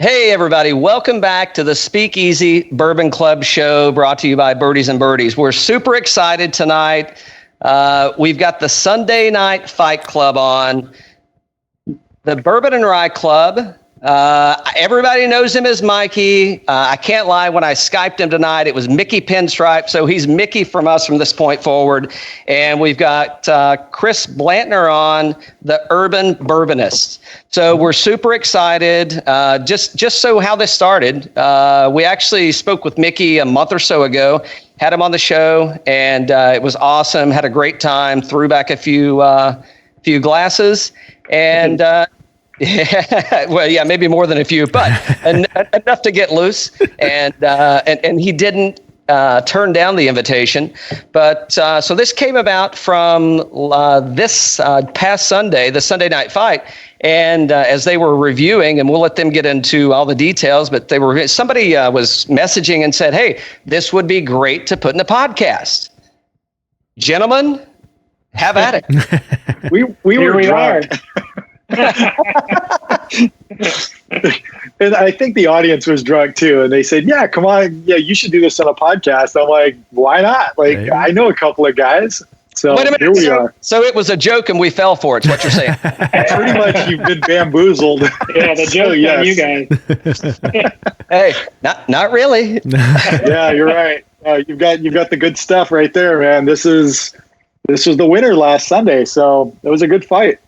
Hey, everybody. Welcome back to the Speakeasy Bourbon Club show brought to you by Birdies and Birdies. We're super excited tonight. We've got the Sunday Night Fight Club on, the Bourbon and Rye Club. Everybody knows him as Mikey. I can't lie, when I Skyped him tonight, it was Mickey Pinstripe. So he's Mickey from us from this point forward. And we've got Chris Blatner on, the Urban Bourbonist. So we're super excited. Just so how this started, we actually spoke with Mickey a month or so ago, had him on the show, and it was awesome. Had a great time, threw back a few glasses, and maybe more than a few, but enough to get loose. And he didn't turn down the invitation. But so this came about from this past Sunday, the Sunday Night Fight. And as they were reviewing, and we'll let them get into all the details, but somebody was messaging and said, "Hey, this would be great to put in a podcast." Gentlemen, have at it. we are. And I think the audience was drunk too, and they said, "Yeah, come on, yeah, you should do this on a podcast." I'm like, "Why not?" Like, hey. I know a couple of guys. So wait a minute, here we are. So it was a joke and we fell for it. Is what you're saying? Pretty much, you've been bamboozled. Yeah, the joke on you guys. Hey, not really. Yeah, you're right. You've got the good stuff right there, man. This was the winner last Sunday, so it was a good fight.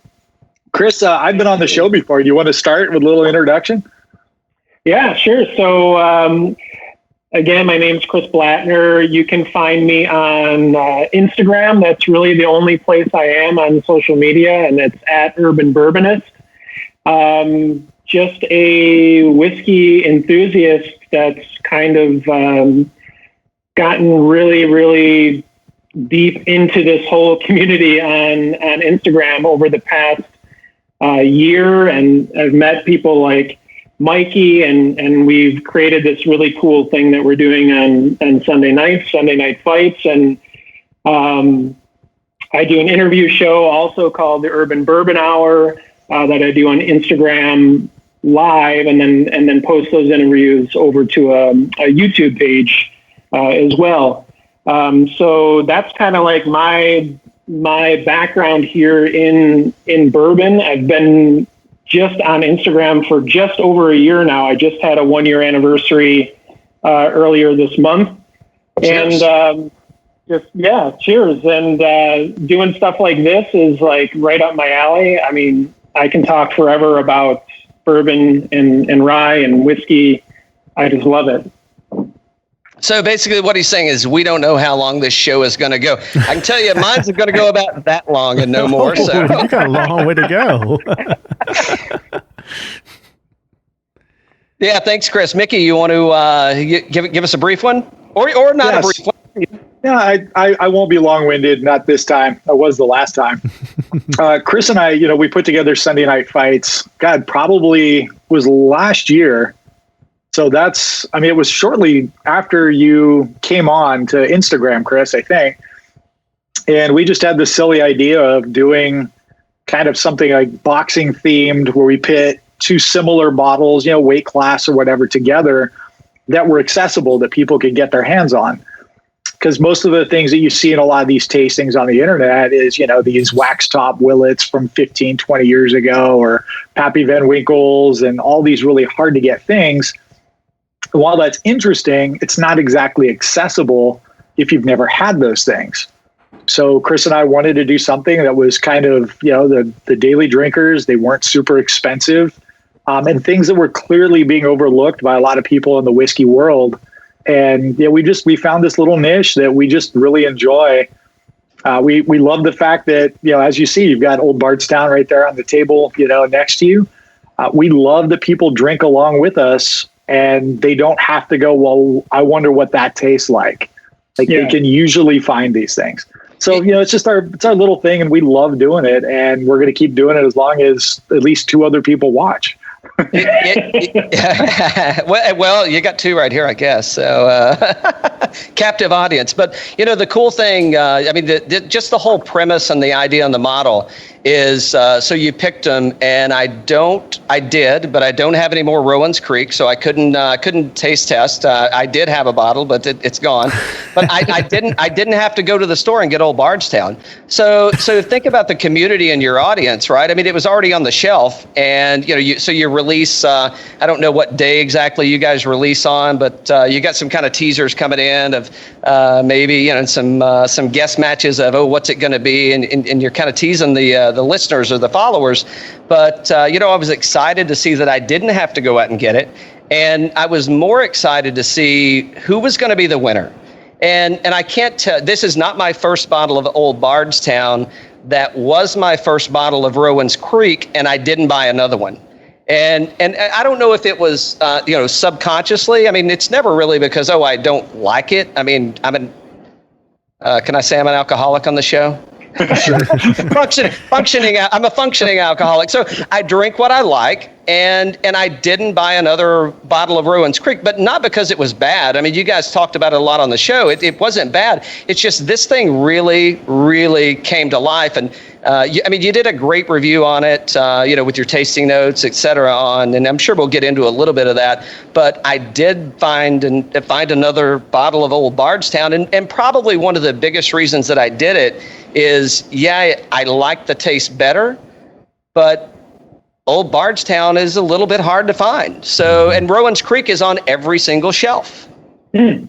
Chris, I've been on the show before. Do you want to start with a little introduction? Yeah, sure. So, again, my name's Chris Blatner. You can find me on Instagram. That's really the only place I am on social media, and it's at Urban Bourbonist. Just a whiskey enthusiast that's kind of gotten really, really deep into this whole community on Instagram over the past year, and I've met people like Mikey, and we've created this really cool thing that we're doing on Sunday night fights. And I do an interview show also called the Urban Bourbon Hour that I do on Instagram live, and then post those interviews over to a YouTube page as well. So that's kind of like my background here in bourbon. I've been just on Instagram for just over a year now. I just had a 1-year anniversary earlier this month. Cheers. And cheers. And doing stuff like this is like right up my alley. I mean, I can talk forever about bourbon and rye and whiskey. I just love it. So basically what he's saying is we don't know how long this show is going to go. I can tell you mine's going to go about that long and no more. So you got a long way to go. Yeah, thanks, Chris. Mickey, you want to give us a brief one? Or not? Yes. A brief one? Yeah, I won't be long-winded, not this time. I was the last time. Chris and I, we put together Sunday Night Fights. God, probably was last year. So it was shortly after you came on to Instagram, Chris, I think. And we just had this silly idea of doing kind of something like boxing themed, where we pit two similar bottles, weight class or whatever, together that were accessible, that people could get their hands on. Because most of the things that you see in a lot of these tastings on the internet is, these wax top Willets from 15, 20 years ago, or Pappy Van Winkles, and all these really hard to get things. While that's interesting, it's not exactly accessible if you've never had those things. So Chris and I wanted to do something that was kind of, the daily drinkers. They weren't super expensive, and things that were clearly being overlooked by a lot of people in the whiskey world. And we found this little niche that we just really enjoy. We love the fact that, as you see, you've got Old Bardstown right there on the table, next to you. We love that people drink along with us, and they don't have to go, well, I wonder what that tastes like. They can usually find these things. So, it's our little thing, and we love doing it, and we're going to keep doing it as long as at least 2 other people watch. Well, you got 2 right here, I guess. So captive audience. But, the cool thing, just the whole premise and the idea and the model is so you picked them, and I did, but I don't have any more Rowan's Creek, so I couldn't taste test. I did have a bottle, but it's gone. But I didn't have to go to the store and get Old Bardstown. So think about the community and your audience, right? I mean, it was already on the shelf, and you release. I don't know what day exactly you guys release on, but you got some kind of teasers coming in of maybe some guest matches of what's it going to be, and you're kind of teasing the listeners or the followers. But I was excited to see that I didn't have to go out and get it, and I was more excited to see who was going to be the winner. And I can't tell. This is not my first bottle of Old Bardstown. That was my first bottle of Rowan's Creek, and I didn't buy another one. And I don't know if it was subconsciously. I mean, it's never really because I don't like it. I mean, can I say I'm an alcoholic on the show? Sure. Functioning. I'm a functioning alcoholic. So I drink what I like, and I didn't buy another bottle of Rowan's Creek, but not because it was bad. I mean, you guys talked about it a lot on the show. It wasn't bad. It's just this thing really, really came to life. And you did a great review on it, with your tasting notes, et cetera, and I'm sure we'll get into a little bit of that. But I did find another bottle of Old Bardstown, and probably one of the biggest reasons that I did it is, I like the taste better, but Old Bardstown is a little bit hard to find. So, and Rowan's Creek is on every single shelf. See,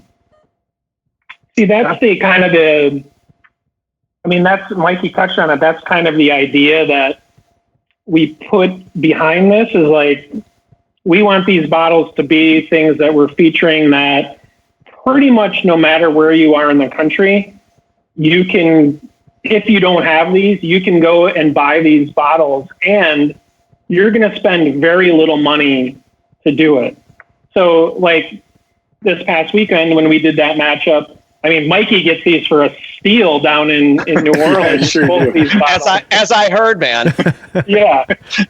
that's that's Mikey touched on it. That's kind of the idea that we put behind this is like, we want these bottles to be things that we're featuring that pretty much no matter where you are in the country, you can, if you don't have these, you can go and buy these bottles, and you're going to spend very little money to do it. So like this past weekend when we did that matchup, I mean, Mikey gets these for a steal down in New Orleans. Sure both these bottles. As I heard, man. Yeah.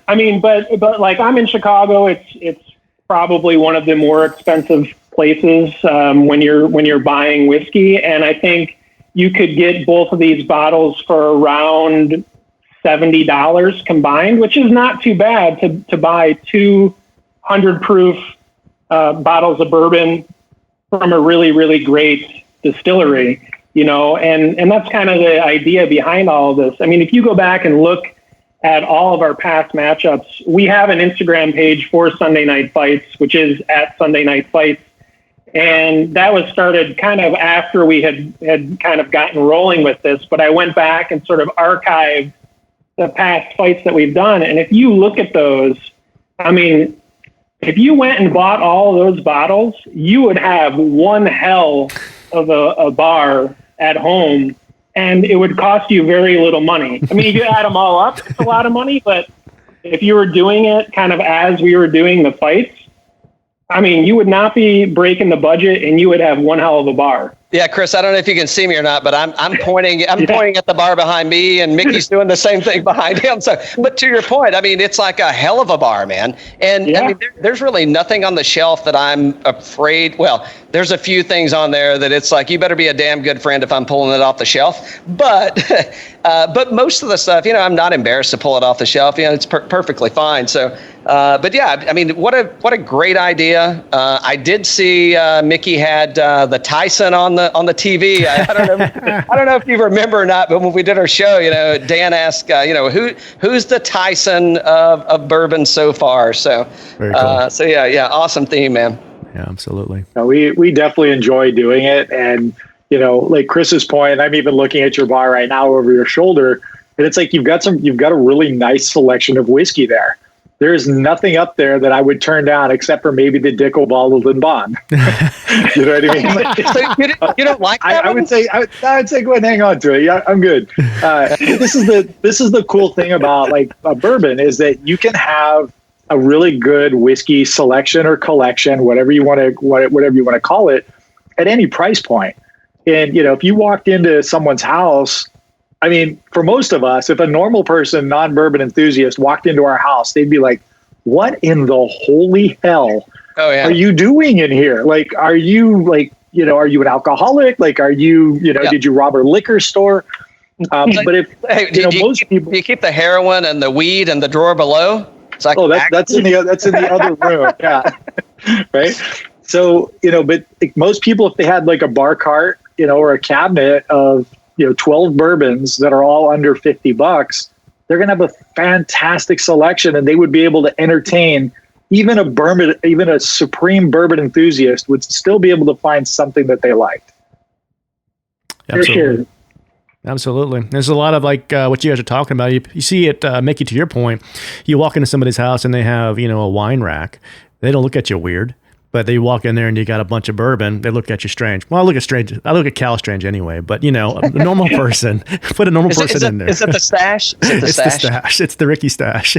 I mean, but like I'm in Chicago, it's probably one of the more expensive places when you're buying whiskey. And I think you could get both of these bottles for around $70 combined, which is not too bad to buy 200 proof bottles of bourbon from a really, really great distillery, and that's kind of the idea behind all of this. I mean, if you go back and look at all of our past matchups, we have an Instagram page for Sunday Night Fights, which is at Sunday Night Fights. And that was started kind of after we had kind of gotten rolling with this, but I went back and sort of archived the past fights that we've done. And if you look at those, I mean, if you went and bought all of those bottles, you would have one hell of a bar at home, and it would cost you very little money. I mean, if you add them all up, it's a lot of money, but if you were doing it kind of as we were doing the fights, I mean, you would not be breaking the budget, and you would have one hell of a bar. Yeah, Chris, I don't know if you can see me or not, but I'm pointing pointing at the bar behind me, and Mickey's doing the same thing behind him. So, but to your point, I mean, it's like a hell of a bar, man. And I mean, there's really nothing on the shelf that I'm afraid. Well, there's a few things on there that it's like, you better be a damn good friend if I'm pulling it off the shelf. But most of the stuff, I'm not embarrassed to pull it off the shelf. It's perfectly fine. So, but yeah, I mean, what a great idea. I did see Mickey had the Tyson on the TV. I don't know if you remember or not, but when we did our show, Dan asked, who's the Tyson of bourbon so far? So, very cool. So yeah, awesome theme, man. Yeah, absolutely. We definitely enjoy doing it, and like Chris's point, I'm even looking at your bar right now over your shoulder, and it's like you've got a really nice selection of whiskey there. There's nothing up there that I would turn down except for maybe the Dickel Bottled and Bond. You know what I mean? So you don't like that? I would say go ahead and hang on to it. Yeah, I'm good. This is the cool thing about like a bourbon is that you can have a really good whiskey selection or collection, whatever you want to call it, at any price point. And if you walked into someone's house, I mean, for most of us, if a normal person, non-bourbon enthusiast, walked into our house, they'd be like, what in the holy hell are you doing in here? Like, are you are you an alcoholic? Like, are you, did you rob a liquor store? But if most people, do you keep the heroin and the weed in the drawer below? It's like, that's in the other room. Yeah. Right. So, but most people, if they had like a bar cart, or a cabinet of, 12 bourbons that are all under $50, they're going to have a fantastic selection, and they would be able to entertain even a supreme bourbon enthusiast would still be able to find something that they liked. Absolutely. For sure. Absolutely. There's a lot of what you guys are talking about. You see it, Mickey, to your point, you walk into somebody's house and they have, a wine rack. They don't look at you weird, but they walk in there and you got a bunch of bourbon. They look at you strange. Well, I look at Cal strange anyway, but a normal person, put a normal person in there. Is it the stash? It's the stash. It's the Ricky stash.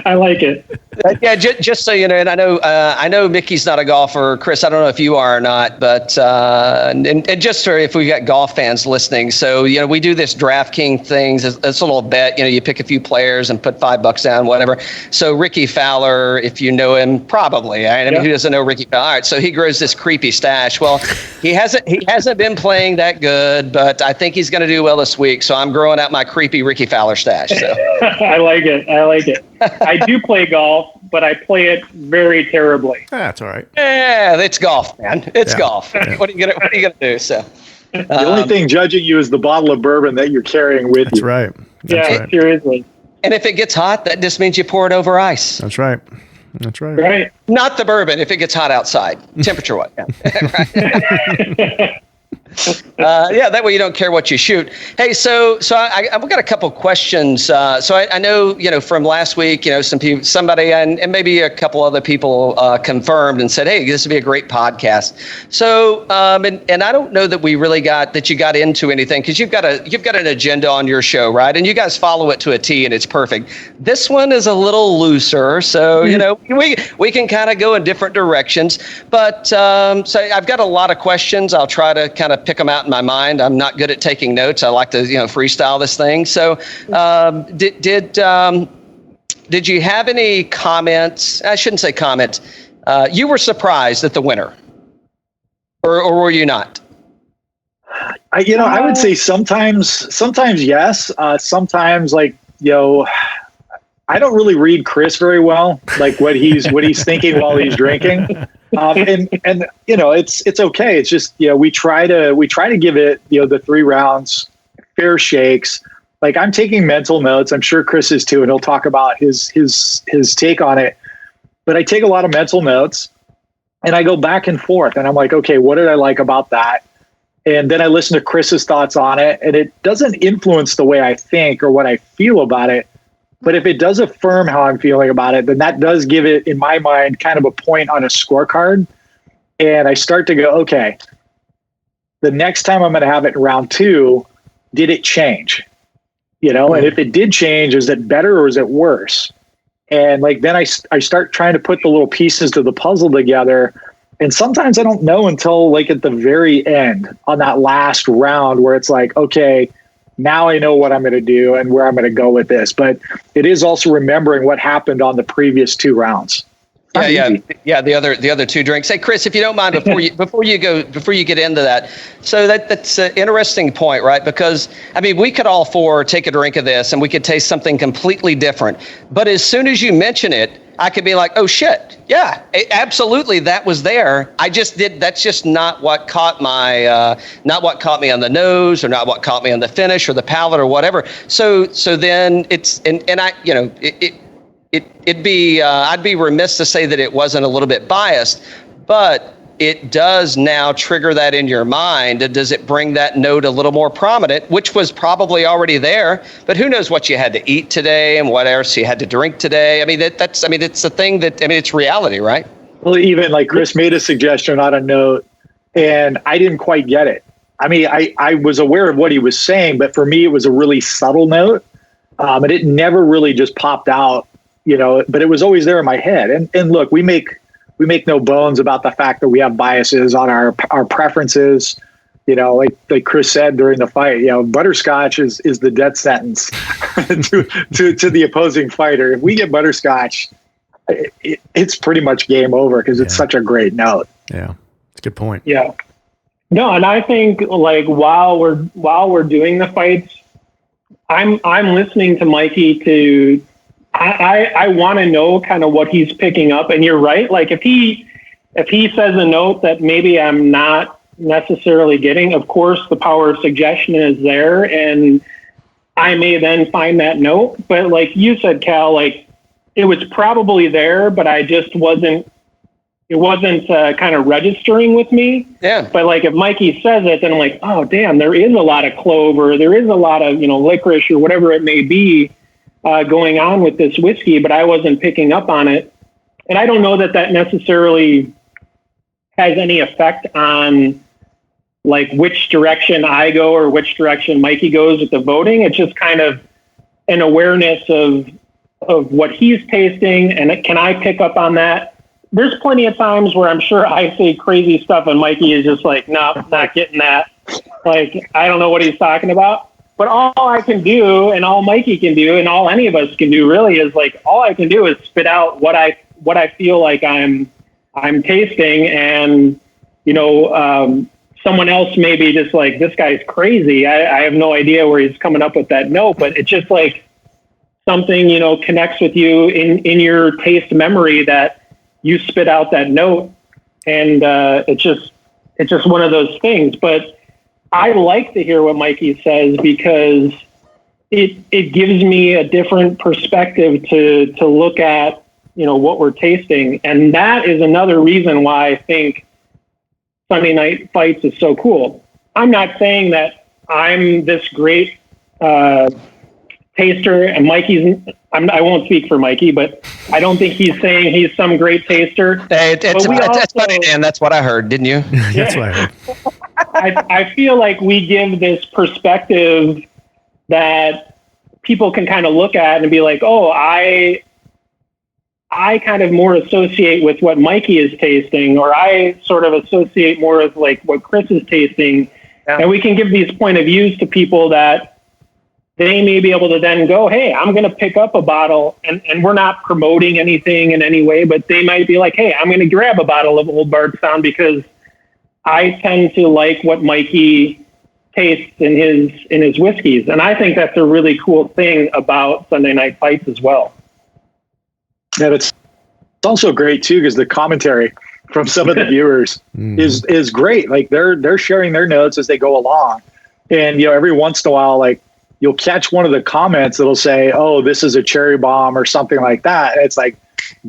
I like it. Yeah, just so you know, and I know Mickey's not a golfer. Chris, I don't know if you are or not, but and just for if we got golf fans listening, so we do this DraftKings things. It's a little bet. You pick a few players and put $5 down, whatever. So Ricky Fowler, if you know him, probably. Right? I mean, who doesn't know Ricky Fowler? All right, so he grows this creepy stash. Well, he hasn't been playing that good, but I think he's going to do well this week. So I'm growing out my creepy Ricky Fowler stash. So. I like it. I do play golf, but I play it very terribly. That's all right. Yeah, it's golf, man. It's golf. Yeah. What are you gonna do? So the only thing judging you is the bottle of bourbon that you're carrying with you. That's right. Right. Seriously. And if it gets hot, that just means you pour it over ice. That's right. Right. Not the bourbon if it gets hot outside. Temperature what? Yeah. That way you don't care what you shoot. Hey, so I've got a couple questions. So I know, from last week, somebody and maybe a couple other people confirmed and said, hey, this would be a great podcast. So, and I don't know that we really that you got into anything, because you've got an agenda on your show, right? And you guys follow it to a T, and it's perfect. This one is a little looser. So, we can kind of go in different directions, but, so I've got a lot of questions. I'll try to kind of pick them out in my mind. I'm not good at taking notes. I like to, freestyle this thing. So, did you have any comments? I shouldn't say comments. You were surprised at the winner, or were you not? I would say sometimes yes. Sometimes I don't really read Chris very well, like what he's thinking while he's drinking. And it's okay. It's just, we try to give it, the 3 rounds, fair shakes. Like, I'm taking mental notes. I'm sure Chris is too, and he'll talk about his take on it. But I take a lot of mental notes, and I go back and forth, and I'm like, okay, what did I like about that? And then I listen to Chris's thoughts on it, and it doesn't influence the way I think or what I feel about it. But if it does affirm how I'm feeling about it, then that does give it, in my mind, kind of a point on a scorecard. And I start to go, okay, the next time I'm going to have it in round 2, did it change? And if it did change, is it better or is it worse? And then I start trying to put the little pieces to the puzzle together. And sometimes I don't know until at the very end on that last round where it's like, okay, now I know what I'm going to do and where I'm going to go with this. But it is also remembering what happened on the previous 2 rounds. Yeah. The other 2 drinks. Hey, Chris, if you don't mind, before you get into that, so that's an interesting point, right? Because we could all 4 take a drink of this and we could taste something completely different. But as soon as you mention it, I could be like, oh shit, yeah, absolutely, that was there. That's just not what caught not what caught me on the nose, or not what caught me on the finish or the palate or whatever. So then it's and I I'd be remiss to say that it wasn't a little bit biased, but it does now trigger that in your mind. Does it bring that note a little more prominent, which was probably already there, but who knows what you had to eat today and what else you had to drink today. It's a thing that, it's reality, right? Well, even like Chris made a suggestion on a note and I didn't quite get it. I was aware of what he was saying, but for me, it was a really subtle note. And it never really just popped out, but it was always there in my head. And look, we make no bones about the fact that we have biases on our preferences. Like Chris said during the fight, butterscotch is the death sentence to the opposing fighter. If we get butterscotch, it's pretty much game over because it's such a great note. Yeah, it's a good point. Yeah. No, and I think like while we're doing the fights, I'm listening to Mikey to I want to know kind of what he's picking up. And you're right. Like if he says a note that maybe I'm not necessarily getting, of course the power of suggestion is there, and I may then find that note. But like you said, Cal, like it was probably there, but I just wasn't kind of registering with me. Yeah. But like if Mikey says it, then I'm like, oh damn, there is a lot of clove, or there is a lot of, licorice or whatever it may be going on with this whiskey, but I wasn't picking up on it. And I don't know that necessarily has any effect on like which direction I go or which direction Mikey goes with the voting. It's just kind of an awareness of what he's tasting, and can I pick up on that? There's plenty of times where I'm sure I say crazy stuff and Mikey is just like, no, not getting that. Like, I don't know what he's talking about. But all I can do, and all Mikey can do, and all any of us can do really is like, all I can do is spit out what I feel like I'm tasting. And, someone else may be just like, this guy's crazy. I have no idea where he's coming up with that note, but it's just like something, connects with you in your taste memory that you spit out that note, and it's just one of those things. But I like to hear what Mikey says because it gives me a different perspective to look at, what we're tasting. And that is another reason why I think Sunday Night Fights is so cool. I'm not saying that I'm this great taster, and Mikey's, I won't speak for Mikey, but I don't think he's saying he's some great taster. Hey, it's funny, Dan. That's what I heard, didn't you? That's what I heard. I feel like we give this perspective that people can kind of look at and be like, oh, I kind of more associate with what Mikey is tasting, or I sort of associate more with like what Chris is tasting. Yeah. And we can give these point of views to people that they may be able to then go, hey, I'm going to pick up a bottle, and we're not promoting anything in any way, but they might be like, hey, I'm going to grab a bottle of Old Bardstown because I tend to like what Mikey tastes in his whiskeys. And I think that's a really cool thing about Sunday Night Fights as well. Yeah, it's also great too, because the commentary from some of the viewers is great. Like they're sharing their notes as they go along. And, every once in a while, like, you'll catch one of the comments that'll say, oh, this is a cherry bomb or something like that. And it's like,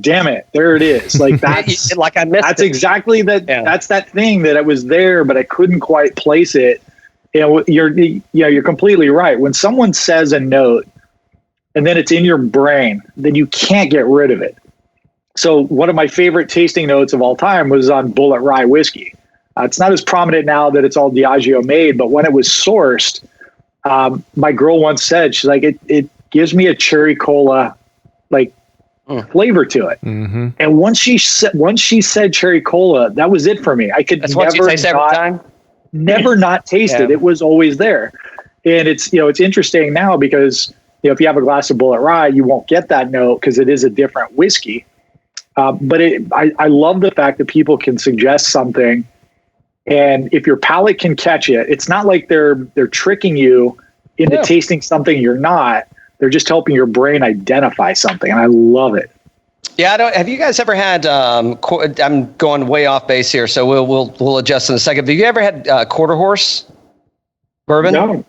damn it, there it is. Like that's like I missed that's it. exactly that. Yeah. That's that thing that it was there, but I couldn't quite place it. You're completely right. When someone says a note and then it's in your brain, then you can't get rid of it. So one of my favorite tasting notes of all time was on Bullet Rye whiskey. It's not as prominent now that it's all Diageo made, but when it was sourced, my girl once said, she's like, it gives me a cherry cola, like flavor to it. Mm-hmm. And once she said cherry cola, that was it for me. I could never not taste it. It was always there. And it's interesting now because, if you have a glass of Bullet Rye, you won't get that note because it is a different whiskey. But I love the fact that people can suggest something, and if your palate can catch it, it's not like they're tricking you into tasting something you're not. They're just helping your brain identify something, and I love it. Yeah, have you guys ever had? I'm going way off base here, so we'll adjust in a second. Have you ever had Quarter Horse bourbon? No.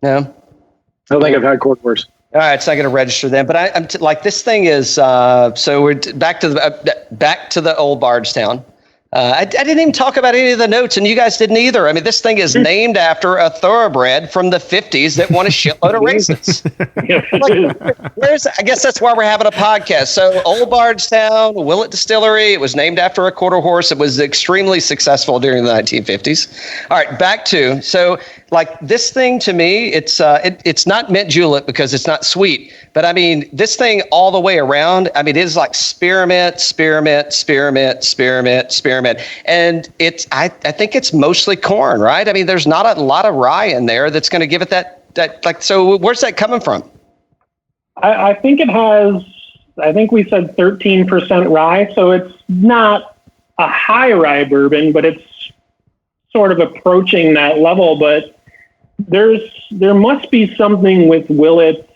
I don't think I've had Quarter Horse. All right, it's not going to register then. But I'm like, this thing is. So we're back to the Old Bardstown. I didn't even talk about any of the notes, and you guys didn't either. I mean, this thing is named after a thoroughbred from the 50s that won a shitload of races. I guess that's why we're having a podcast. So Old Bardstown, Willett Distillery, it was named after a quarter horse. It was extremely successful during the 1950s. All right, back to, so like this thing to me, it's not mint julep because it's not sweet. But I mean, this thing all the way around, I mean, it is like spearmint. And I think it's mostly corn, right? I mean, there's not a lot of rye in there that's going to give it that like, so where's that coming from? I think it has, I think we said 13% rye. So it's not a high rye bourbon, but it's sort of approaching that level, but there must be something with Willett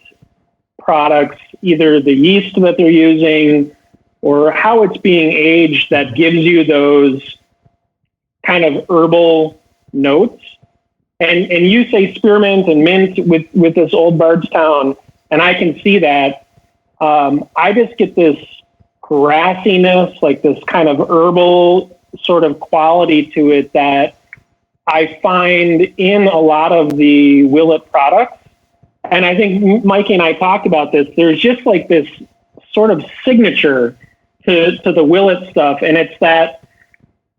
products, either the yeast that they're using or how it's being aged, that gives you those kind of herbal notes. And you say spearmint and mint with this Old Bardstown, and I can see that. I just get this grassiness, like this kind of herbal sort of quality to it that I find in a lot of the Willett products. And I think Mikey and I talked about this. There's just like this sort of signature to the Willett stuff. And it's that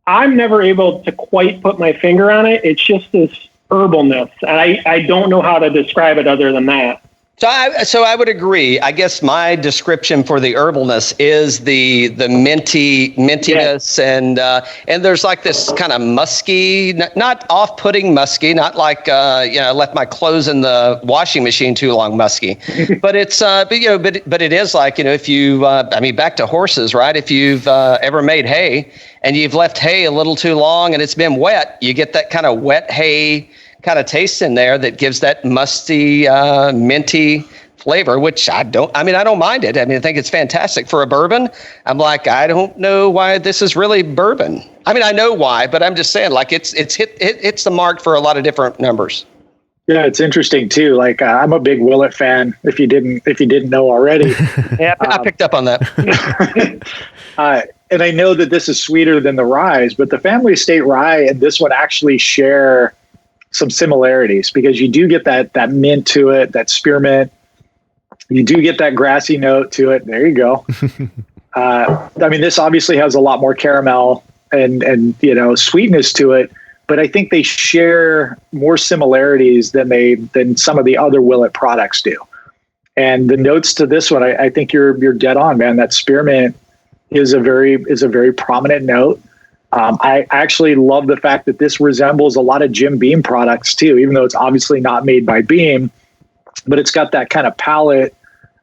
I'm never able to quite put my finger on it. It's just this herbalness. And I don't know how to describe it other than that. So I would agree. I guess my description for the herbalness is the mintiness, and there's like this kind of musky, not off-putting musky, not like left my clothes in the washing machine too long musky, but it's but it is like, if you back to horses, right? If you've ever made hay and you've left hay a little too long and it's been wet, you get that kind of wet hay kind of taste in there that gives that musty, minty flavor, which I don't mind it. I think it's fantastic for a bourbon. I'm like, I don't know why this is really bourbon. I know why, but I'm just saying, like, it's the mark for a lot of different numbers. Yeah, it's interesting too. Like, I'm a big Willett fan. If you didn't know already. Yeah, I picked up on that. And I know that this is sweeter than the rye, but the Family Estate rye and this one actually share some similarities, because you do get that mint to it, that spearmint. You do get that grassy note to it. There you go. This obviously has a lot more caramel and sweetness to it, but I think they share more similarities than some of the other Willett products do. And the notes to this one, I think you're dead on, man. That spearmint is a very prominent note. I actually love the fact that this resembles a lot of Jim Beam products too, even though it's obviously not made by Beam, but it's got that kind of palate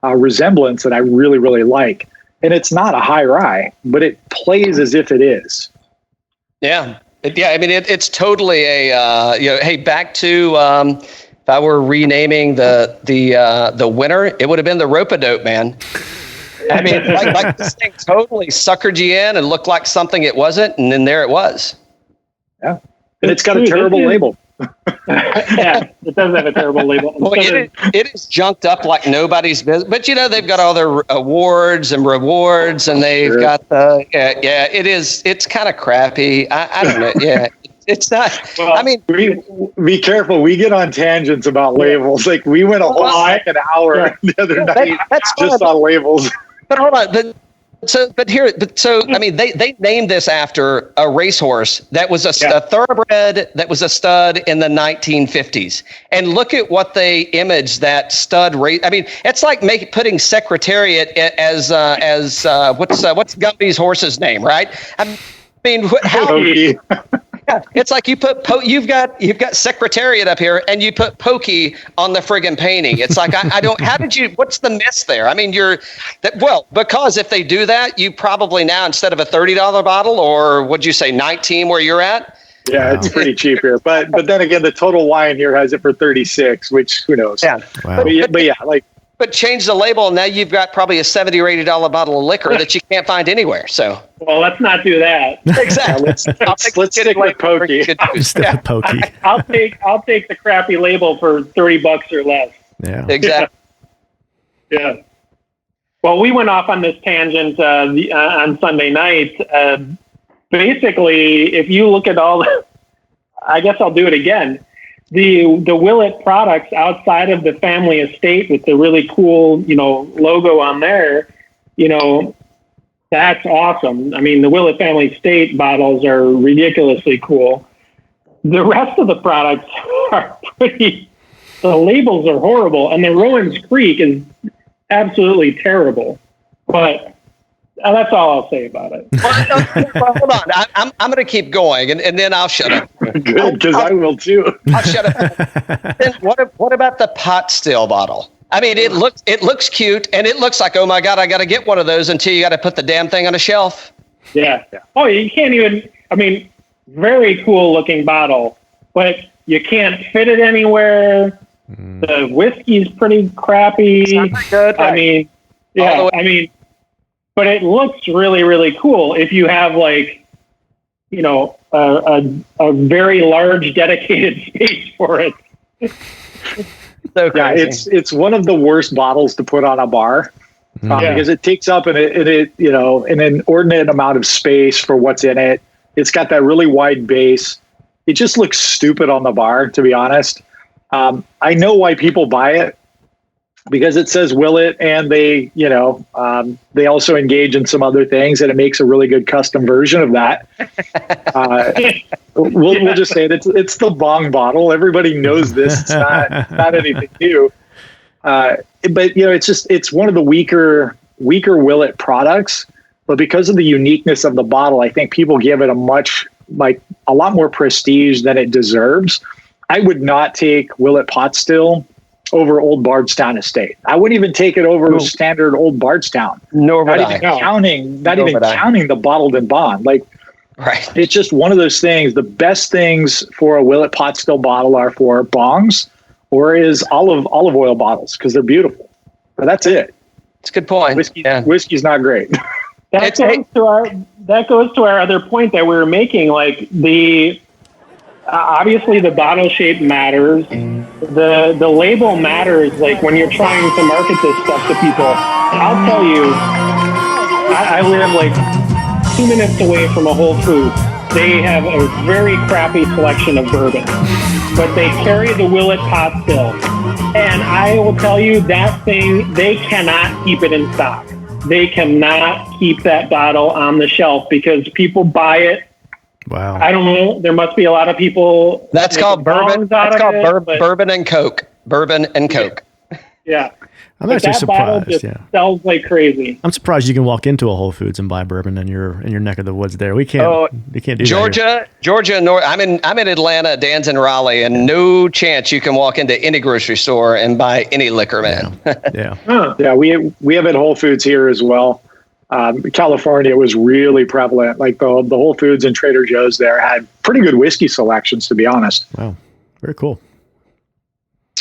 resemblance that I really, really like. And it's not a high rye, but it plays as if it is. Yeah. It's totally hey, back to, if I were renaming the winner, it would have been the Rope-A-Dope, man. Like this thing totally suckered you in and looked like something it wasn't, and then there it was. Yeah, and it's got a terrible label. Yeah, it does have a terrible label. Well, it is junked up like nobody's business. But they've got all their awards and rewards, and they've got the it's kind of crappy. I don't know. Yeah. It's not. Well, be careful. We get on tangents about labels. Like, we went a whole second hour the other night just on labels. But hold on. They named this after a racehorse that was a thoroughbred, that was a stud in the 1950s. And look at what they imaged that stud race. It's like putting Secretariat as what's Gumby's horse's name, right? It's like you put you've got Secretariat up here and you put Pokey on the friggin' painting. It's like, what's the miss there? Because if they do that, you probably now, instead of a $30 bottle, or what'd you say, 19 where you're at? Yeah, it's pretty cheap here. But then again, the Total Wine here has it for 36, which who knows? Yeah. Wow. But change the label, and now you've got probably a $70 or $80 bottle of liquor that you can't find anywhere. So, well, let's not do that. Exactly. Let's stick with Pokey. Pokey. I'll take the crappy label for $30 or less. Yeah. Exactly. Yeah. Well, we went off on this tangent on Sunday night. Basically, if you look at I guess I'll do it again. The Willett products outside of the Family Estate with the really cool, logo on there, that's awesome. The Willett Family Estate bottles are ridiculously cool. The rest of the products are the labels are horrible, and the Rowan's Creek is absolutely terrible. But that's all I'll say about it. Well, hold on. I'm going to keep going, and then I'll shut up. Good, because I will too. I'll shut up. Then what about the pot still bottle? It looks cute, and it looks like, oh my God, I got to get one of those, until you got to put the damn thing on a shelf. Yeah. Oh, you can't even. very cool looking bottle, but you can't fit it anywhere. The whiskey's pretty crappy. Good, right? I mean, yeah, I mean, but it looks really, really cool if you have like, you know, a very large dedicated space for it. So Yeah, it's one of the worst bottles to put on a bar because it takes up an inordinate amount of space for what's in it. It's got that really wide base. It just looks stupid on the bar, to be honest. I know why people buy it, because it says Willet, and they also engage in some other things, and it makes a really good custom version of that. We'll just say that it's the bong bottle. Everybody knows this. It's not anything new. But it's one of the weaker Willet products. But because of the uniqueness of the bottle, I think people give it a lot more prestige than it deserves. I would not take Willet Pot Still over Old Bardstown Estate. I wouldn't even take it over standard Old Bardstown. Nor would not even counting the bottled and bond. Like, right. It's just one of those things. The best things for a Willet Pot Still bottle are for bongs or is olive oil bottles, because they're beautiful. But that's it. It's a good point. Whiskey's not great. That goes to our other point that we were making. Like obviously the bottle shape matters. The label matters. Like when you're trying to market this stuff to people, I'll tell you, I live like 2 minutes away from a Whole Foods. They have a very crappy selection of bourbon, but they carry the Willet Pot Still. And I will tell you that thing, they cannot keep it in stock. They cannot keep that bottle on the shelf because people buy it. Wow. I don't know. There must be a lot of people. That's called bourbon. That's called bourbon and Coke. Bourbon and Coke. Yeah. I'm actually surprised. Sells like crazy. I'm surprised you can walk into a Whole Foods and buy bourbon in your neck of the woods. There, we can't. You can't do Georgia. I'm in Atlanta. Dan's in Raleigh, and no chance you can walk into any grocery store and buy any liquor, man. Yeah. Yeah. We have at Whole Foods here as well. California was really prevalent. Like the Whole Foods and Trader Joe's there had pretty good whiskey selections, to be honest. Wow, very cool.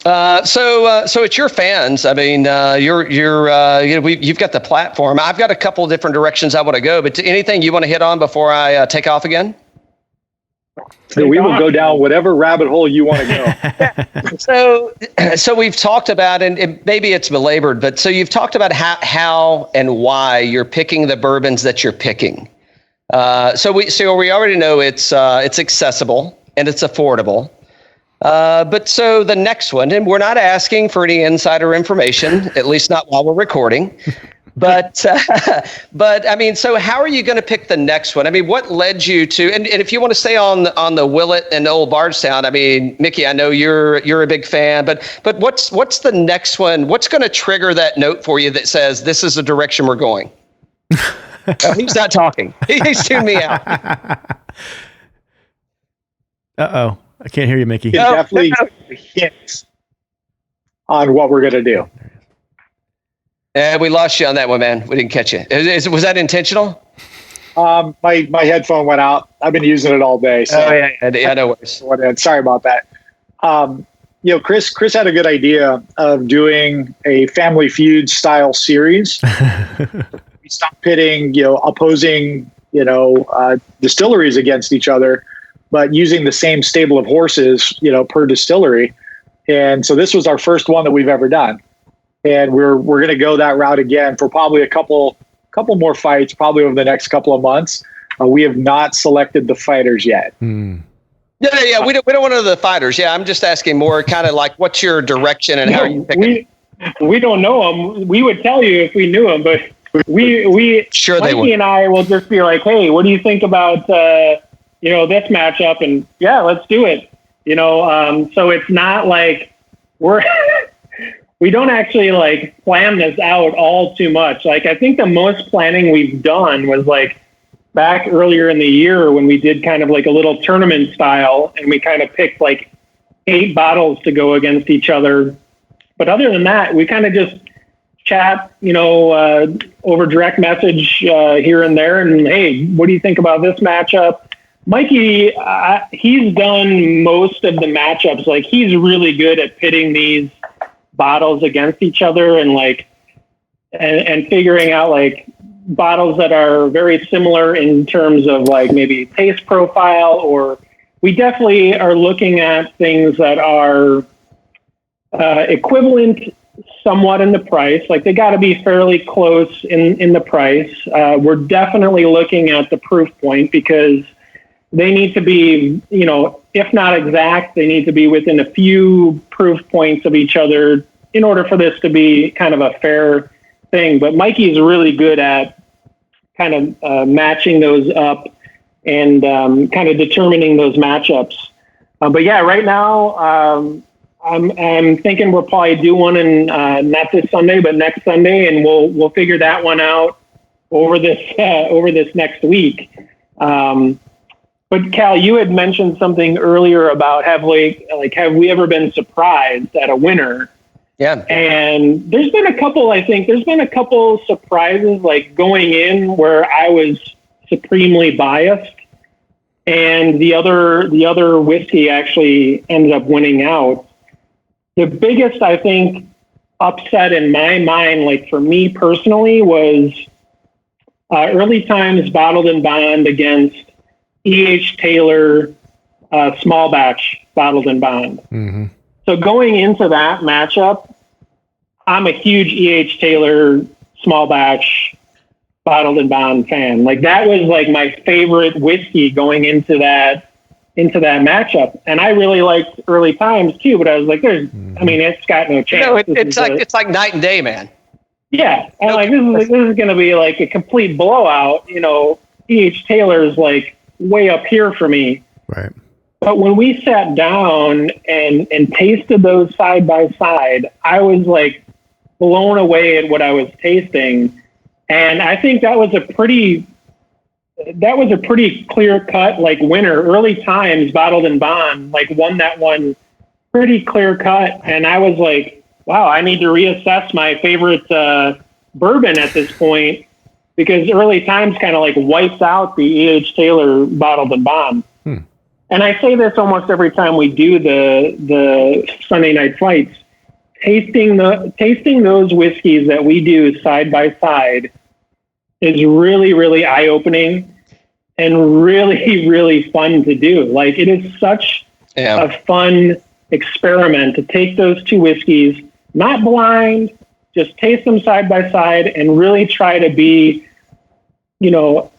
So it's your fans. I mean, you've got the platform. I've got a couple of different directions I want to go, but anything you want to hit on before I take off again? So we will go down whatever rabbit hole you want to go. So we've talked about, and maybe it's belabored, but so you've talked about how and why you're picking the bourbons that you're picking. So we already know it's accessible and it's affordable. But so the next one, and we're not asking for any insider information, at least not while we're recording. But I mean, so how are you going to pick the next one? I mean, what led you to? And if you want to stay on the Willet and Old Bardstown, I mean, Mickey, I know you're a big fan, but what's the next one? What's going to trigger that note for you that says this is the direction we're going? Oh, he's not talking. He's tuned me out. Uh-oh. I can't hear you, Mickey. Definitely hints on what we're going to do. We lost you on that one, man. We didn't catch you. Was that intentional? My headphone went out. I've been using it all day. So yeah, no worries. Sorry about that. Chris had a good idea of doing a Family Feud style series. We stopped pitting, opposing, distilleries against each other, but using the same stable of horses, per distillery. And so this was our first one that we've ever done. And we're going to go that route again for probably a couple more fights, probably over the next couple of months. We have not selected the fighters yet. Yeah. We don't want to know the fighters. Yeah, I'm just asking more kind of like, what's your direction and how are you picking? We don't know them. We would tell you if we knew them, but we sure Mikey they would. And I will just be like, hey, what do you think about this matchup? And yeah, let's do it. So it's not like we don't actually like plan this out all too much. Like I think the most planning we've done was like back earlier in the year when we did kind of like a little tournament style and we kind of picked like 8 bottles to go against each other. But other than that, we kind of just chat, over direct message here and there. And hey, what do you think about this matchup? Mikey, he's done most of the matchups. Like, he's really good at pitting these bottles against each other and figuring out like bottles that are very similar in terms of like maybe taste profile, or we definitely are looking at things that are equivalent somewhat in the price. Like, they got to be fairly close in the price. We're definitely looking at the proof point, because they need to be, if not exact, they need to be within a few proof points of each other in order for this to be kind of a fair thing. But Mikey's really good at kind of matching those up and kind of determining those matchups. But yeah, right now, I'm thinking we'll probably do one in not this Sunday, but next Sunday, and we'll figure that one out over this next week. But Cal, you had mentioned something earlier about have we ever been surprised at a winner? Yeah. And there's been a couple surprises, like going in where I was supremely biased, and the other whiskey actually ended up winning out. The biggest, I think, upset in my mind, like for me personally, was Early Times Bottled and Bond against E.H. Taylor Small Batch Bottled and Bond. Mm-hmm. So going into that matchup, I'm a huge E.H. Taylor Small Batch Bottled and Bond fan. Like, that was like my favorite whiskey going into that matchup. And I really liked Early Times too, but I was like, it's got no chance. It's like night and day, man. Yeah. And this is going to be like a complete blowout. E.H. Taylor's like way up here for me. Right. But when we sat down and tasted those side by side, I was like blown away at what I was tasting. And I think that was a pretty clear cut like winner. Early Times Bottled and Bond like won that one pretty clear cut. And I was like, wow, I need to reassess my favorite bourbon at this point, because Early Times kind of like wipes out the E.H. Taylor Bottled and Bond. And I say this almost every time we do the Sunday night fights. Tasting those whiskeys that we do side by side is really, really eye-opening and really, really fun to do. Like, it is such a fun experiment to take those two whiskeys, not blind, just taste them side by side and really try to be,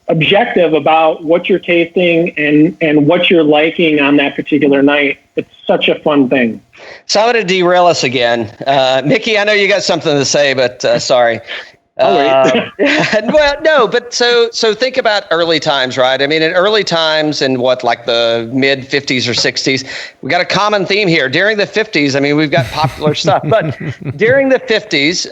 objective about what you're tasting and what you're liking on that particular night. It's such a fun thing. So I'm going to derail us again. Mickey, I know you got something to say, but sorry. Well, no, but so think about Early Times, right? I mean, in Early Times in like the mid 50s or 60s, we got a common theme here. During the 50s, I mean, we've got popular stuff, but during the 50s,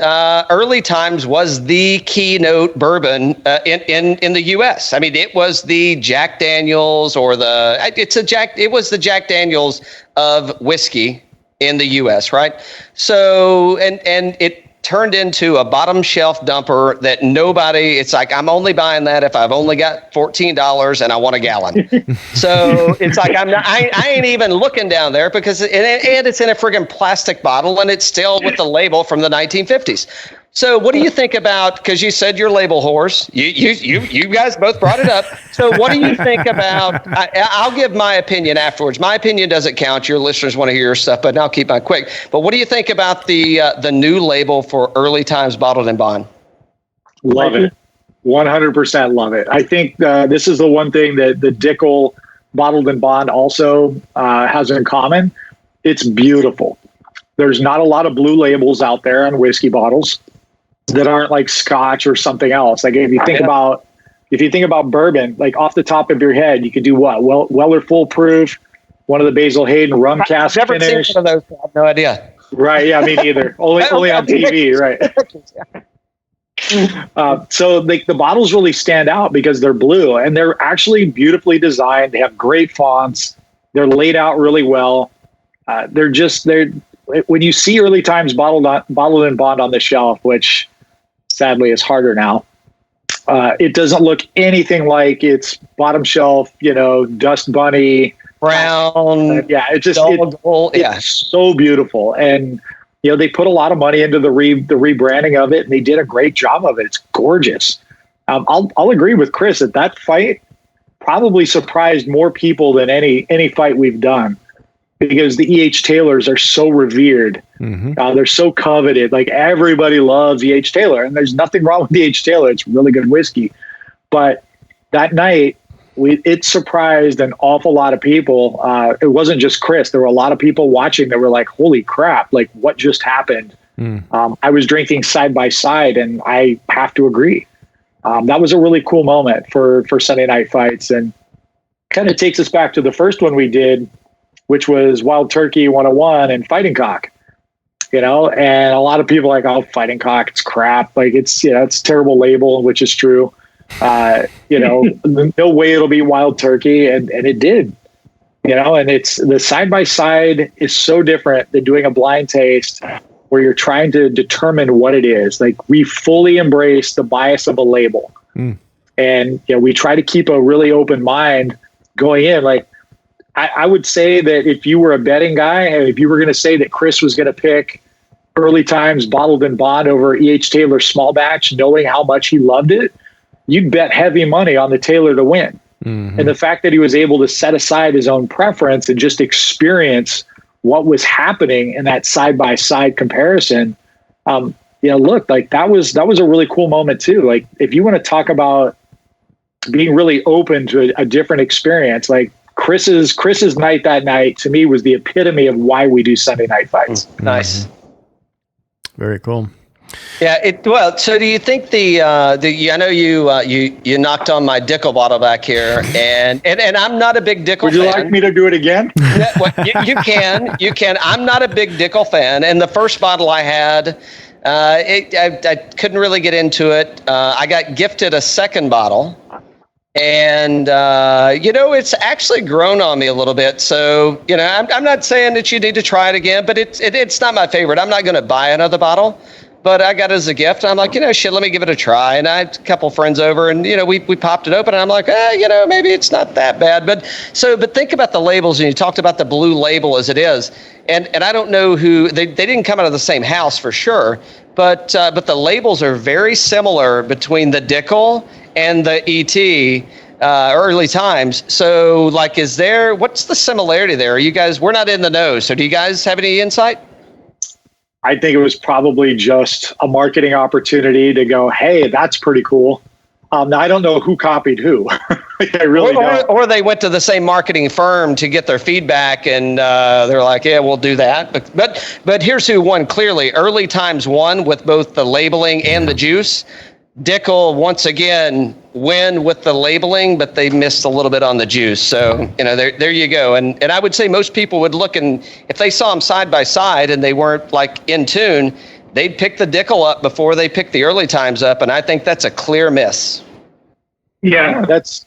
Early Times was the keynote bourbon in the U.S. I mean, it was the Jack Daniels it was the Jack Daniels of whiskey in the U.S., right? So, and it turned into a bottom shelf dumper that it's like, I'm only buying that if I've only got $14 and I want a gallon. So it's like, I ain't even looking down there because it's in a friggin' plastic bottle and it's still with the label from the 1950s. So what do you think about, because you said you're label whores, you guys both brought it up. So what do you think about, I'll give my opinion afterwards. My opinion doesn't count. Your listeners want to hear your stuff, but I'll keep mine quick. But what do you think about the new label for Early Times Bottled and Bond? Love it. 100% love it. I think this is the one thing that the Dickel Bottled and Bond also has in common. It's beautiful. There's not a lot of blue labels out there on whiskey bottles that aren't like Scotch or something else. Like if you think about bourbon, like off the top of your head, you could do what? Weller Full Proof, one of the Basil Hayden rum cask finish. I've never seen one of those. I have no idea. Right. Yeah, me neither. only on TV. Right. So like the bottles really stand out because they're blue and they're actually beautifully designed. They have great fonts. They're laid out really well. They're when you see Early Times bottled and bond on the shelf, which sadly is harder now. It doesn't look anything like its bottom shelf, Dust Bunny. Brown. Yeah, it's so beautiful. And, they put a lot of money into the rebranding of it, and they did a great job of it. It's gorgeous. I'll agree with Chris that fight probably surprised more people than any fight we've done, because the E.H. Taylors are so revered. Mm-hmm. They're so coveted. Like, everybody loves E.H. Taylor, and there's nothing wrong with E.H. Taylor. It's really good whiskey. But that night, it surprised an awful lot of people. It wasn't just Chris. There were a lot of people watching that were like, holy crap, like, what just happened? I was drinking side by side, and I have to agree. That was a really cool moment for Sunday night fights, and kind of takes us back to the first one we did, which was Wild Turkey 101 and Fighting Cock, and a lot of people are like, oh, Fighting Cock, it's crap. Like, it's a terrible label, which is true. No way it'll be Wild Turkey. And it did, and it's the side by side is so different than doing a blind taste where you're trying to determine what it is. Like, we fully embrace the bias of a label. And, we try to keep a really open mind going in. Like, I would say that if you were a betting guy, and if you were going to say that Chris was going to pick Early Times Bottled in Bond over E.H. Taylor Small Batch, knowing how much he loved it, you'd bet heavy money on the Taylor to win. Mm-hmm. And the fact that he was able to set aside his own preference and just experience what was happening in that side-by-side comparison, look, like, that was a really cool moment too. Like, if you want to talk about being really open to a different experience, like, Chris's night that night to me was the epitome of why we do Sunday night fights. Nice. Very cool. Yeah. Well, so do you think I know you knocked on my Dickel bottle back here, and I'm not a big Dickel fan. Would you like me to do it again? You can. I'm not a big Dickel fan, and the first bottle I had, I couldn't really get into it. I got gifted a second bottle, and it's actually grown on me a little bit. So I'm not saying that you need to try it again, but it's not my favorite. I'm not going to buy another bottle. But I got it as a gift. I'm like, let me give it a try. And I had a couple friends over, and we popped it open. And I'm like, maybe it's not that bad. But think about the labels, and you talked about the blue label as it is. And I don't know who they didn't come out of the same house for sure. But the labels are very similar between the Dickel and the ET. Early Times. So, like, what's the similarity there? Are you guys? We're not in the know. So, do you guys have any insight? I think it was probably just a marketing opportunity to go, hey, that's pretty cool. Now, I don't know who copied who. I really don't. Or they went to the same marketing firm to get their feedback, and they're like, yeah, we'll do that. But here's who won clearly. Early Times won with both the labeling and the juice. Dickel, once again, win with the labeling, but they missed a little bit on the juice. So, there you go. And I would say most people would look, and if they saw them side by side and they weren't like in tune, they'd pick the Dickel up before they pick the Early Times up. And I think that's a clear miss. Yeah, that's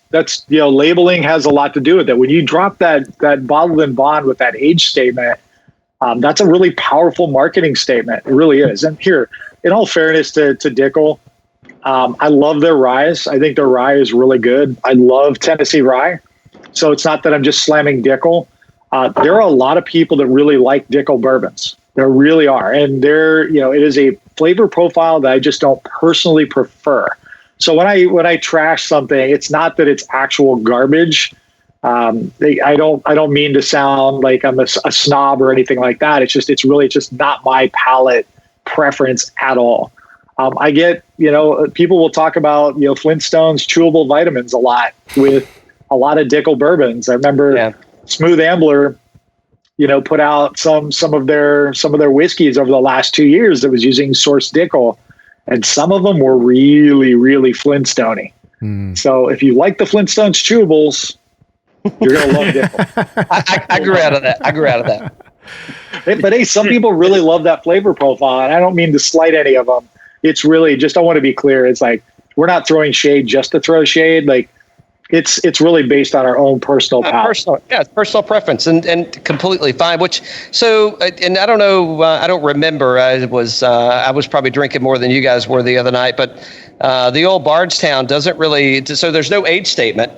labeling has a lot to do with it. When you drop that bottled in bond with that age statement, that's a really powerful marketing statement. It really is. And here, in all fairness to Dickel, I love their ryes. I think their rye is really good. I love Tennessee rye. So it's not that I'm just slamming Dickel. There are a lot of people that really like Dickel bourbons. There really are. And it is a flavor profile that I just don't personally prefer. So when I trash something, it's not that it's actual garbage. I don't mean to sound like I'm a snob or anything like that. It's really just not my palate preference at all. I get, people will talk about, Flintstones chewable vitamins a lot with a lot of Dickel bourbons. I remember Smooth Ambler, put out some of their whiskeys over the last 2 years that was using Source Dickel, and some of them were really, really Flintstone-y. So if you like the Flintstones chewables, you're going to love Dickel. I grew out of that. But hey, some people really love that flavor profile, and I don't mean to slight any of them. It's really just, I want to be clear. It's like, we're not throwing shade just to throw shade. Like, it's really based on our own personal palate. Personal preference, and completely fine. And I don't know, I don't remember. I was probably drinking more than you guys were the other night, but The Old Bardstown doesn't really, so there's no age statement.